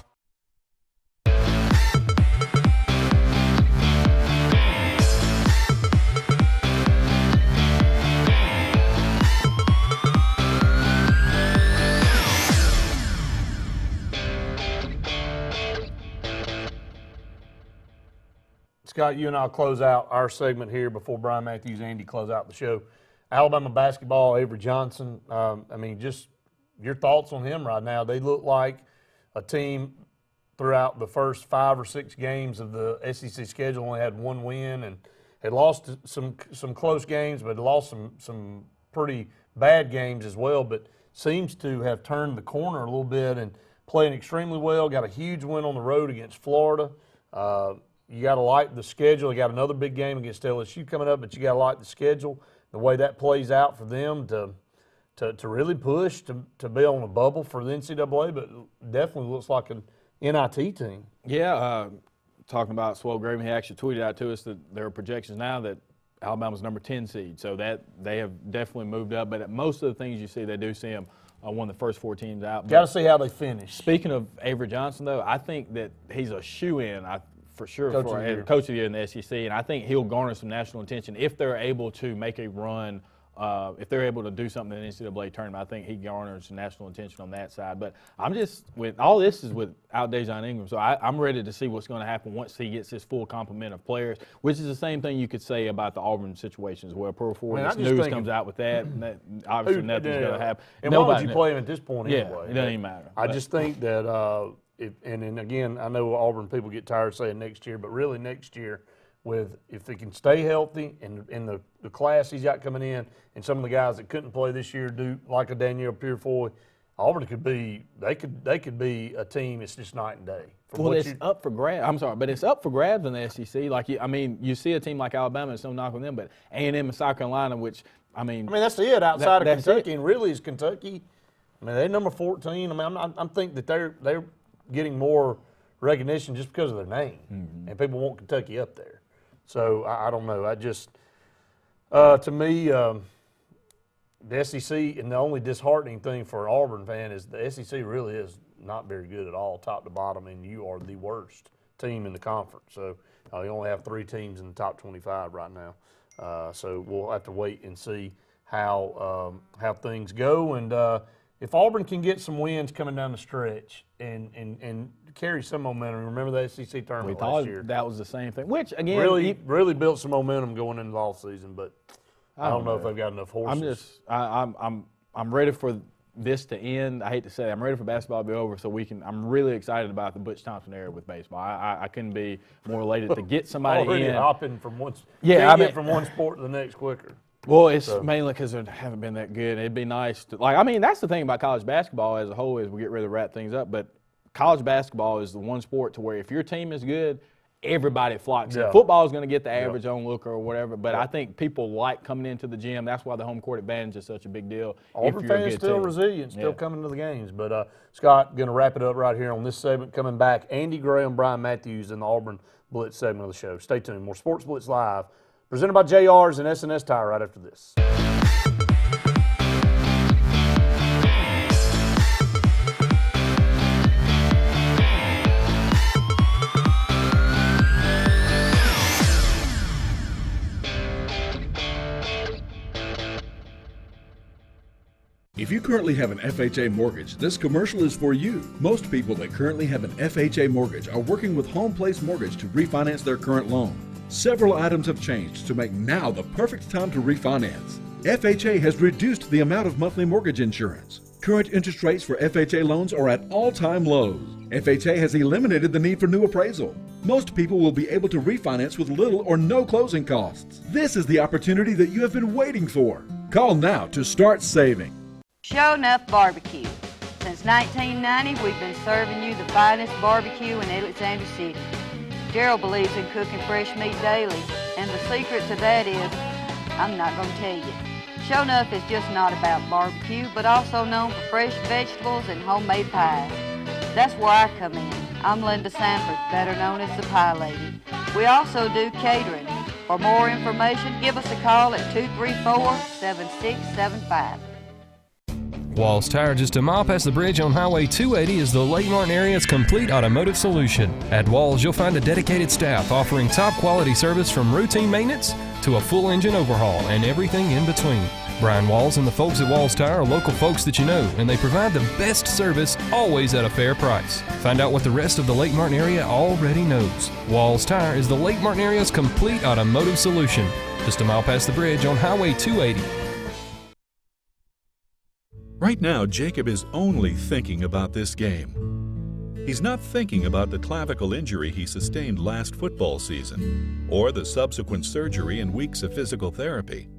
Scott, you and I'll close out our segment here before Brian Matthews and Andy close out the show. Alabama basketball, Avery Johnson, just your thoughts on him right now. They look like a team throughout the first 5 or 6 games of the SEC schedule, only had 1 win and had lost some close games, but lost some pretty bad games as well, but seems to have turned the corner a little bit and playing extremely well. Got a huge win on the road against Florida. You got to like the schedule. You got another big game against LSU coming up, but you got to like the schedule, the way that plays out for them to really push to be on a bubble for the NCAA, but definitely looks like an NIT team. Yeah, talking about Swell Graven, he actually tweeted out to us that there are projections now that Alabama's number 10 seed, so that they have definitely moved up. But at most of the things you see, they do see them one of the first 4 teams out. Got to see how they finish. Speaking of Avery Johnson, though, I think that he's a shoe-in, for sure, Coach of the Year in the SEC, and I think he'll garner some national attention if they're able to make a run. If they're able to do something in the NCAA tournament, I think he garners national attention on that side. But I'm just with all this is without Dejon Ingram, so I'm ready to see what's going to happen once he gets his full complement of players, which is the same thing you could say about the Auburn situation as well. Before this news comes out with that, obviously nothing's going to happen. And why would you play him at this point anyway? It doesn't even matter. I just think that and again, I know Auburn people get tired of saying next year, but really next year, if they can stay healthy and the class he's got coming in, and some of the guys that couldn't play this year do like a Daniel Purefoy, Auburn could be a team. It's just night and day. Well, it's up for grabs. I'm sorry, but it's up for grabs in the SEC. You see a team like Alabama, it's no knock on them, but A&M and South Carolina, which that's it. Outside of Kentucky, and really is Kentucky. They're number 14. I'm thinking that they're getting more recognition just because of their name, and people want Kentucky up there. So I don't know. I just, to me, the SEC, and the only disheartening thing for an Auburn fan is the SEC really is not very good at all, top to bottom, and you are the worst team in the conference. So you only have 3 teams in the top 25 right now. So we'll have to wait and see how things go. And if Auburn can get some wins coming down the stretch and carry some momentum, remember the SEC tournament last year? That was the same thing, which, again, really built some momentum going into the offseason, but I don't know if they've got enough horses. I'm ready for this to end. I hate to say it. I'm ready for basketball to be over so I'm really excited about the Butch Thompson era with baseball. I couldn't be more elated to get somebody already in. Hopping from one from one sport to the next quicker. Well, it's mainly because they haven't been that good. It'd be nice to that's the thing about college basketball as a whole is we get ready to wrap things up. But college basketball is the one sport to where if your team is good, everybody flocks in. Football is going to get the average onlooker or whatever, but I think people like coming into the gym. That's why the home court advantage is such a big deal. Auburn fans still resilient, still coming to the games. But Scott, going to wrap it up right here on this segment. Coming back, Andy Gray and Brian Matthews in the Auburn Blitz segment of the show. Stay tuned. More Sportz Blitz Live, presented by JR's and SNS Tire right after this. If you currently have an FHA mortgage, this commercial is for you. Most people that currently have an FHA mortgage are working with Home Place Mortgage to refinance their current loan. Several items have changed to make now the perfect time to refinance. FHA has reduced the amount of monthly mortgage insurance. Current interest rates for FHA loans are at all-time lows. FHA has eliminated the need for new appraisal. Most people will be able to refinance with little or no closing costs. This is the opportunity that you have been waiting for. Call now to start saving. Show Enough Barbecue. Since 1990, we've been serving you the finest barbecue in Alexander City. Gerald believes in cooking fresh meat daily, and the secret to that is, I'm not going to tell you. Show Enough is just not about barbecue, but also known for fresh vegetables and homemade pies. That's where I come in. I'm Linda Sanford, better known as the Pie Lady. We also do catering. For more information, give us a call at 234-7675. Walls Tire, just a mile past the bridge on Highway 280, is the Lake Martin area's complete automotive solution. At Walls, you'll find a dedicated staff offering top quality service from routine maintenance to a full engine overhaul and everything in between. Brian Walls and the folks at Walls Tire are local folks that you know, and they provide the best service always at a fair price. Find out what the rest of the Lake Martin area already knows. Walls Tire is the Lake Martin area's complete automotive solution. Just a mile past the bridge on Highway 280. Right now, Jacob is only thinking about this game. He's not thinking about the clavicle injury he sustained last football season, or the subsequent surgery and weeks of physical therapy.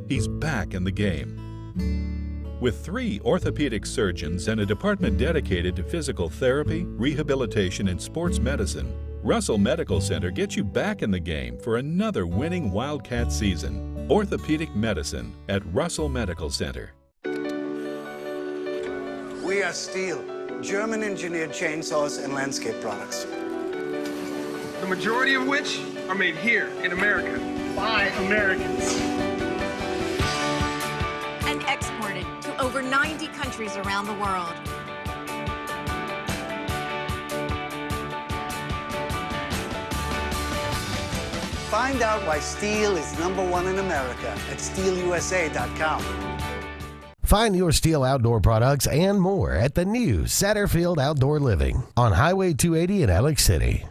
He's back in the game. With 3 orthopedic surgeons and a department dedicated to physical therapy, rehabilitation, and sports medicine, Russell Medical Center gets you back in the game for another winning Wildcat season. Orthopedic medicine at Russell Medical Center. We are Steel, German-engineered chainsaws and landscape products. The majority of which are made here in America by Americans. And exported to over 90 countries around the world. Find out why Steel is #1 in America at steelusa.com. Find your Steel outdoor products and more at the new Satterfield Outdoor Living on Highway 280 in Alex City.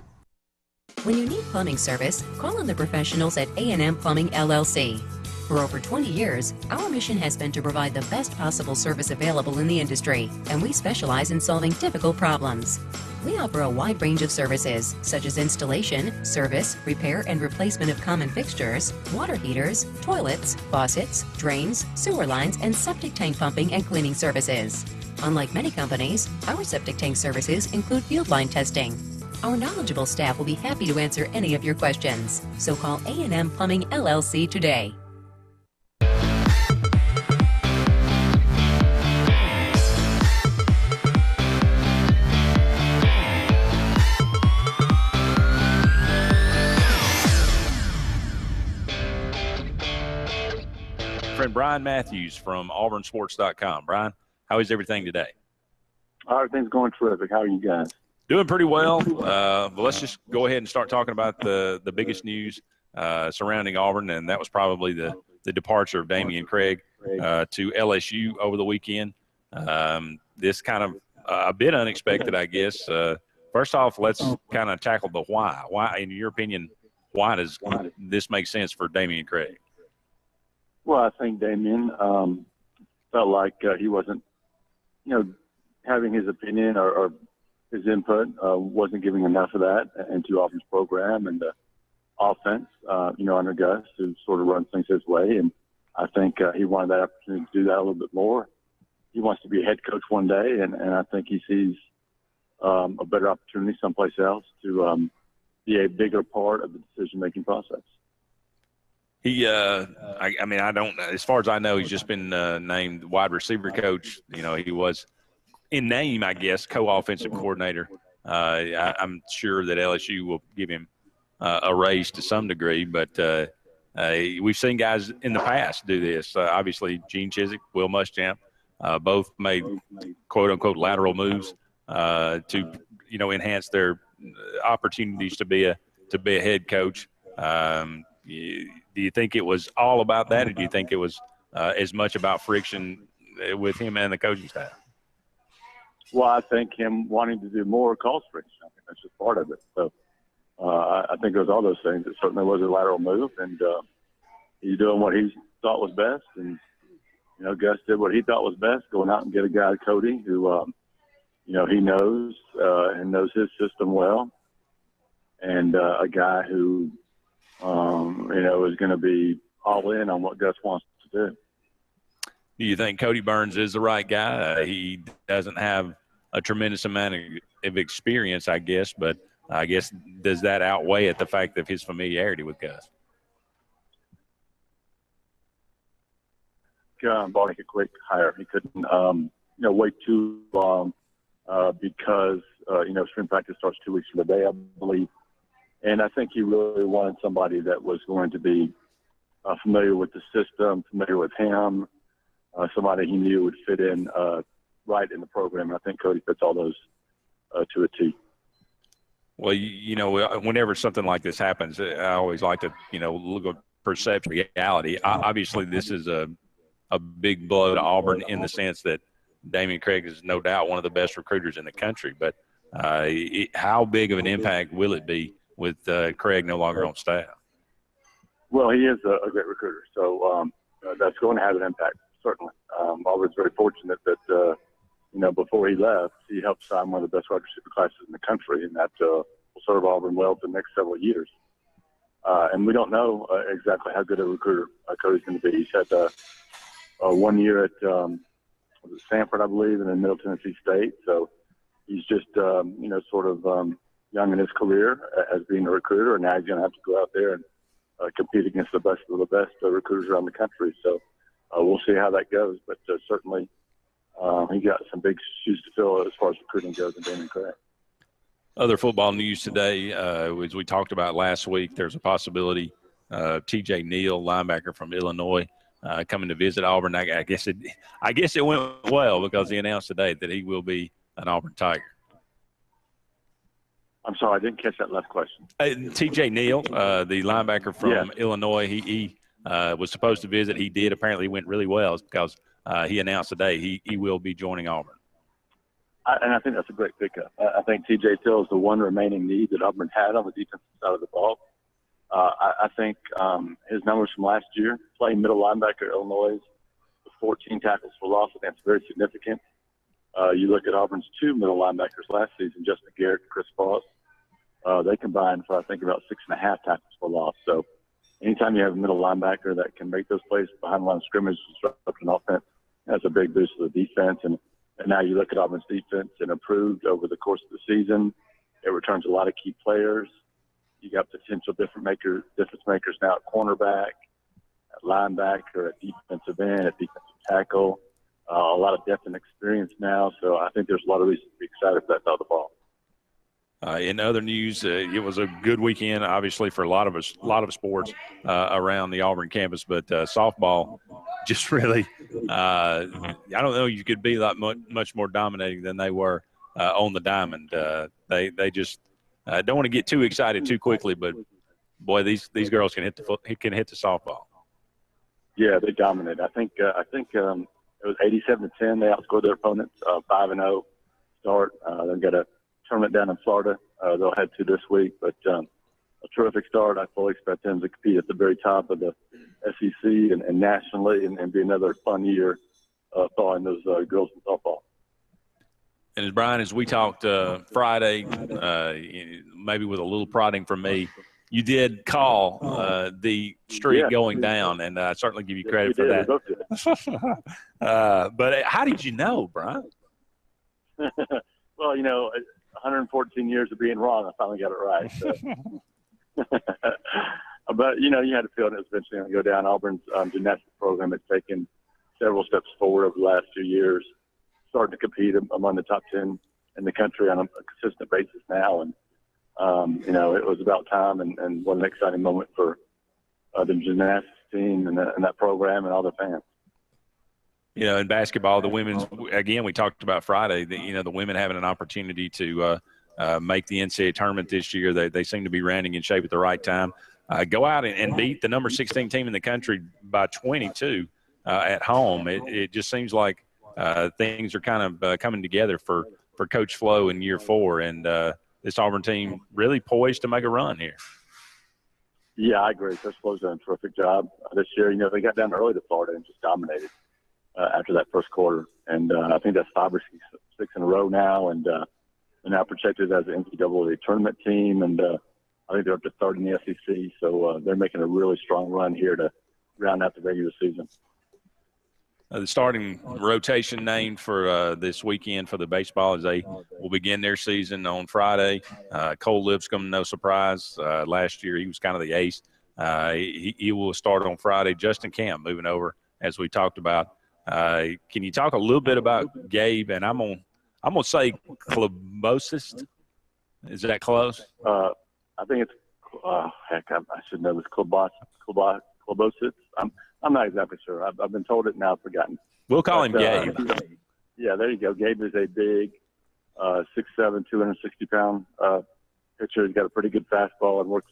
When you need plumbing service, call on the professionals at A&M Plumbing LLC. For over 20 years, our mission has been to provide the best possible service available in the industry, and we specialize in solving difficult problems. We offer a wide range of services, such as installation, service, repair, and replacement of common fixtures, water heaters, toilets, faucets, drains, sewer lines, and septic tank pumping and cleaning services. Unlike many companies, our septic tank services include field line testing. Our knowledgeable staff will be happy to answer any of your questions. So call A&M Plumbing LLC today. Friend Brian Matthews from auburnsports.com. Brian, how is everything today? Everything's going terrific. How are you guys? Doing pretty well. But let's just go ahead and start talking about the biggest news surrounding Auburn, and that was probably the departure of Damian Craig to LSU over the weekend. This kind of a bit unexpected, I guess. First off, let's kind of tackle the why. Why, in your opinion, why does this make sense for Damian Craig? Well, I think Damian felt like he wasn't, having his opinion or his input, wasn't giving enough of that into Auburn's program and the offense, under Gus, who sort of runs things his way. And I think he wanted that opportunity to do that a little bit more. He wants to be a head coach one day, and I think he sees a better opportunity someplace else to be a bigger part of the decision-making process. He, I don't, as far as I know, he's just been named wide receiver coach. He was in name, I guess, co-offensive coordinator. I'm sure that LSU will give him a raise to some degree, but we've seen guys in the past do this. Obviously, Gene Chizik, Will Muschamp, both made quote-unquote lateral moves to, enhance their opportunities to be a head coach. Do you think it was all about that, or do you think it was as much about friction with him and the coaching staff? Well, I think him wanting to do more caused friction. I think that's just part of it. So I think it was all those things. It certainly was a lateral move, and he's doing what he thought was best. And, Gus did what he thought was best, going out and get a guy, Cody, who, he knows and knows his system well, and a guy who, is going to be all in on what Gus wants to do. Do you think Cody Burns is the right guy? He doesn't have a tremendous amount of experience, I guess, but I guess, does that outweigh it, the fact of his familiarity with Gus? Barney a quick hire. He couldn't, wait too long because, spring practice starts 2 weeks from today, I believe. And I think he really wanted somebody that was going to be familiar with the system, familiar with him, somebody he knew would fit in right in the program. And I think Cody fits all those to a T. Well, whenever something like this happens, I always like to, look at perception, reality. Obviously, this is a big blow to Auburn in the sense that Damian Craig is no doubt one of the best recruiters in the country. But how big of an impact will it be with Craig no longer on staff? Well, he is a great recruiter, so that's going to have an impact, certainly. Auburn's very fortunate that, before he left, he helped sign one of the best wide receiver classes in the country, and that will serve Auburn well for the next several years. And we don't know exactly how good a recruiter Cody's going to be. He's had 1 year at Stanford, I believe, and then Middle Tennessee State. So he's just, young in his career as being a recruiter, and now he's going to have to go out there and compete against the best of the best recruiters around the country. So we'll see how that goes. But certainly he got some big shoes to fill as far as recruiting goes in Damian Craig. Other football news today, as we talked about last week, there's a possibility T.J. Neal, linebacker from Illinois, coming to visit Auburn. I guess it went well because he announced today that he will be an Auburn Tiger. I'm sorry, I didn't catch that last question. T.J. Neal, the linebacker from Illinois, he was supposed to visit. He did. Apparently, it went really well because he announced today he will be joining Auburn. And I think that's a great pickup. I think T.J. fills the one remaining need that Auburn had on the defensive side of the ball. I think his numbers from last year, playing middle linebacker at Illinois, with 14 tackles for loss, I think that's very significant. You look at Auburn's two middle linebackers last season, Justin Garrett and Chris Foss. They combined for, I think, about 6.5 tackles for loss. So anytime you have a middle linebacker that can make those plays behind the line of scrimmage, disrupt an offense, that's a big boost to the defense. And now you look at Auburn's defense and improved over the course of the season. It returns a lot of key players. You got potential difference makers now at cornerback, at linebacker, at defensive end, at defensive tackle. A lot of depth and experience now. So I think there's a lot of reason to be excited for that side of the ball. In other news, it was a good weekend, obviously, for a lot of sports around the Auburn campus. But softball just really, I don't know, you could be that much more dominating than they were on the diamond. They just don't want to get too excited too quickly. But boy, these girls can hit the softball. Yeah, they dominate. I think it was 87-10. They outscored their opponents 5-0 start. They've got a tournament down in Florida. They'll head to this week, but a terrific start. I fully expect them to compete at the very top of the SEC and nationally and be another fun year following those girls in softball. And as Brian, as we talked Friday, maybe with a little prodding from me, you did call the streak going down, and I certainly give you credit for that. But how did you know, Brian? Well, 114 years of being wrong, I finally got it right. So. But, you had to feel it was eventually going to go down. Auburn's gymnastics program has taken several steps forward over the last few years, starting to compete among the top 10 in the country on a consistent basis now. And, it was about time, and what an exciting moment for the gymnastics team and that program and all the fans. In basketball, the women's, again, we talked about Friday, the women having an opportunity to make the NCAA tournament this year. They seem to be rounding in shape at the right time. Go out and beat the number 16 team in the country by 22 at home. It just seems like things are kind of coming together for Coach Flo in year 4. And this Auburn team really poised to make a run here. Yeah, I agree. Coach Flo's done a terrific job this year. They got down early to Florida and just dominated after that first quarter. And I think that's 5 or 6 in a row now. And they're now projected as an NCAA tournament team. And I think they're up to 3rd in the SEC. So they're making a really strong run here to round out the regular season. the starting rotation named for this weekend for the baseball as they will begin their season on Friday. Cole Lipscomb, no surprise. Last year he was kind of the ace. He will start on Friday. Justin Camp moving over, as we talked about. Can you talk a little bit about Gabe? And I'm gonna say Klobosist. Is that close? I think it's I should know this. Klobosist. I'm not exactly sure. I've been told it now. I've forgotten. We'll call him Gabe. Yeah, there you go. Gabe is a big 6'7", 260-pound pitcher. He's got a pretty good fastball and works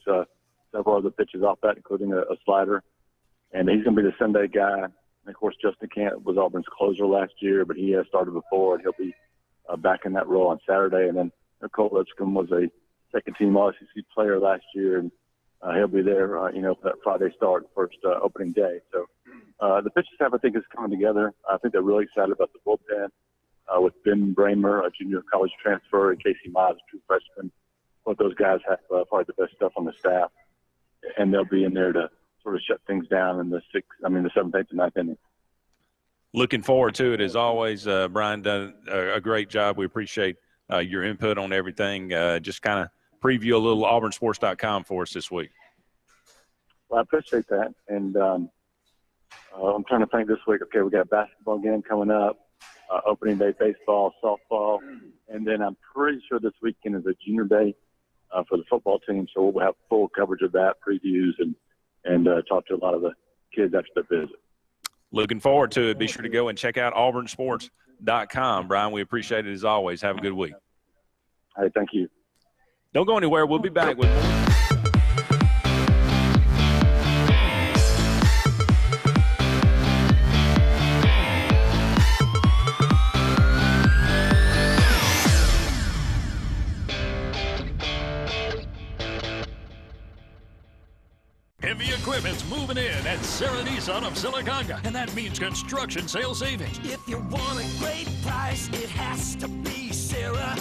several other pitches off that, including a slider. And he's going to be the Sunday guy. And, of course, Justin Camp was Auburn's closer last year, but he has started before, and he'll be back in that role on Saturday. And then Cole Lipscomb was a second-team All-SEC player last year, and he'll be there, for that Friday start, first opening day. So the pitching staff, I think, is coming together. I think they're really excited about the bullpen with Ben Bramer, a junior college transfer, and Casey Mize, a true freshman. Both those guys have probably the best stuff on the staff, and they'll be in there to sort of shut things down in the 7th, 8th, and 9th inning. Looking forward to it as always. Brian done a great job. We appreciate your input on everything. Just kind of preview a little auburnsports.com for us this week. Well, I appreciate that. And I'm trying to think this week. Okay, we got a basketball game coming up, opening day baseball, softball, and then I'm pretty sure this weekend is a junior day for the football team. So we'll have full coverage of that, previews, and talk to a lot of the kids after the visit. Looking forward to it. Be sure to go and check out auburnsports.com. Brian, we appreciate it as always. Have a good week. Hey, thank you. Don't go anywhere. We'll be back with more. Heavy equipment's moving in at Sarah Nissan of Sylacauga, and that means construction sales savings. If you want a great price, it has to be Sarah.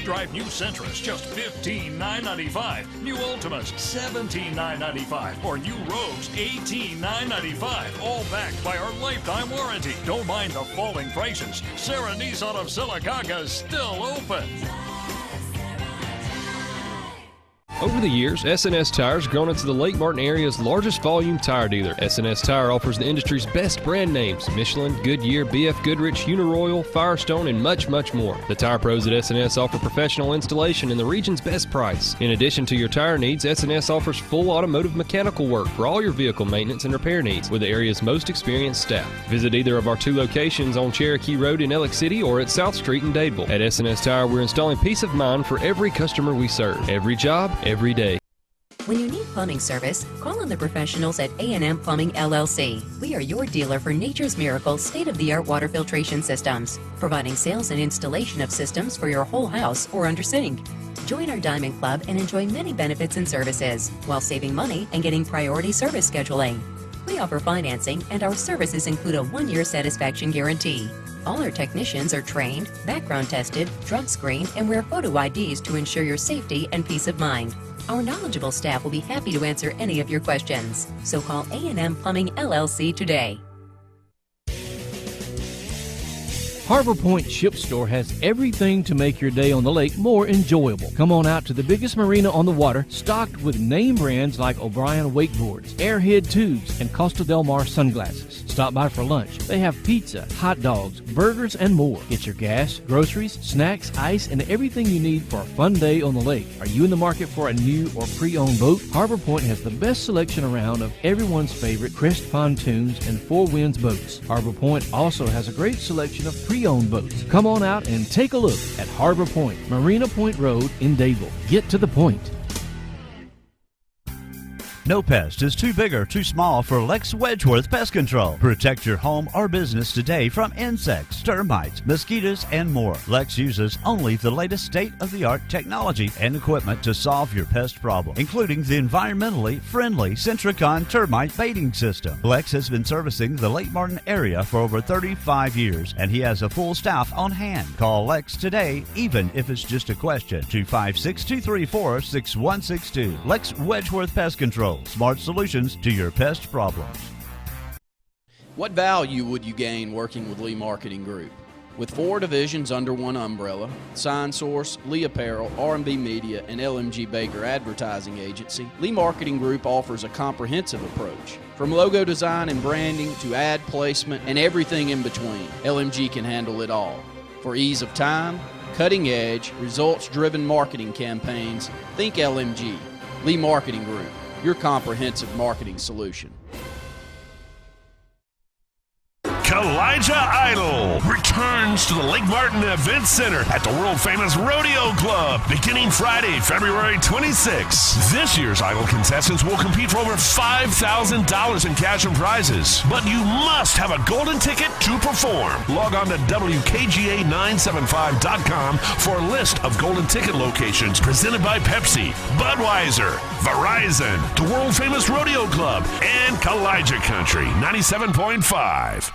Drive new Sentras, just $15,995. New Ultimas, $17,995. Or new Rogues, $18,995. All backed by our lifetime warranty. Don't mind the falling prices. Sarah Nissan of Sylacauga is still open. Over the years, S&S Tire's grown into the Lake Martin area's largest volume tire dealer. S&S Tire offers the industry's best brand names: Michelin, Goodyear, BF Goodrich, Uniroyal, Firestone, and much, much more. The tire pros at S&S offer professional installation and the region's best price. In addition to your tire needs, S&S offers full automotive mechanical work for all your vehicle maintenance and repair needs with the area's most experienced staff. Visit either of our 2 locations on Cherokee Road in Ellick City or at South Street in Dadeville. At S&S Tire, we're installing peace of mind for every customer we serve. Every job, every day. When you need plumbing service, call on the professionals at A&M Plumbing LLC. We are your dealer for Nature's Miracle state-of-the-art water filtration systems, providing sales and installation of systems for your whole house or under sink. Join our Diamond Club and enjoy many benefits and services while saving money and getting priority service scheduling. We offer financing, and our services include a 1-year satisfaction guarantee. All our technicians are trained, background tested, drug screened, and wear photo IDs to ensure your safety and peace of mind. Our knowledgeable staff will be happy to answer any of your questions. So call A&M Plumbing LLC today. Harbor Point Ship Store has everything to make your day on the lake more enjoyable. Come on out to the biggest marina on the water, stocked with name brands like O'Brien wakeboards, Airhead tubes, and Costa Del Mar sunglasses. Stop by for lunch. They have pizza, hot dogs, burgers, and more. Get your gas, groceries, snacks, ice, and everything you need for a fun day on the lake. Are you in the market for a new or pre-owned boat? Harbor Point has the best selection around of everyone's favorite Crest pontoons and Four Winds boats. Harbor Point also has a great selection of pre-owned boats. Come on out and take a look at Harbor Point, Marina Point Road in Dadeville. Get to the point. No pest is too big or too small for Lex Wedgeworth Pest Control. Protect your home or business today from insects, termites, mosquitoes, and more. Lex uses only the latest state-of-the-art technology and equipment to solve your pest problem, including the environmentally friendly Centricon termite baiting system. Lex has been servicing the Lake Martin area for over 35 years, and he has a full staff on hand. Call Lex today, even if it's just a question. 256-234-6162. Lex Wedgeworth Pest Control. Smart solutions to your pest problems. What value would you gain working with Lee Marketing Group? With 4 divisions under one umbrella, Sign Source, Lee Apparel, R&B Media, and LMG Baker Advertising Agency, Lee Marketing Group offers a comprehensive approach. From logo design and branding to ad placement and everything in between, LMG can handle it all. For ease of time, cutting-edge, results-driven marketing campaigns, think LMG. Lee Marketing Group, your comprehensive marketing solution. Kowaliga Idol returns to the Lake Martin Event Center at the world-famous Rodeo Club beginning Friday, February 26. This year's Idol contestants will compete for over $5,000 in cash and prizes, but you must have a golden ticket to perform. Log on to WKGA975.com for a list of golden ticket locations presented by Pepsi, Budweiser, Verizon, the world-famous Rodeo Club, and Kowaliga Country 97.5.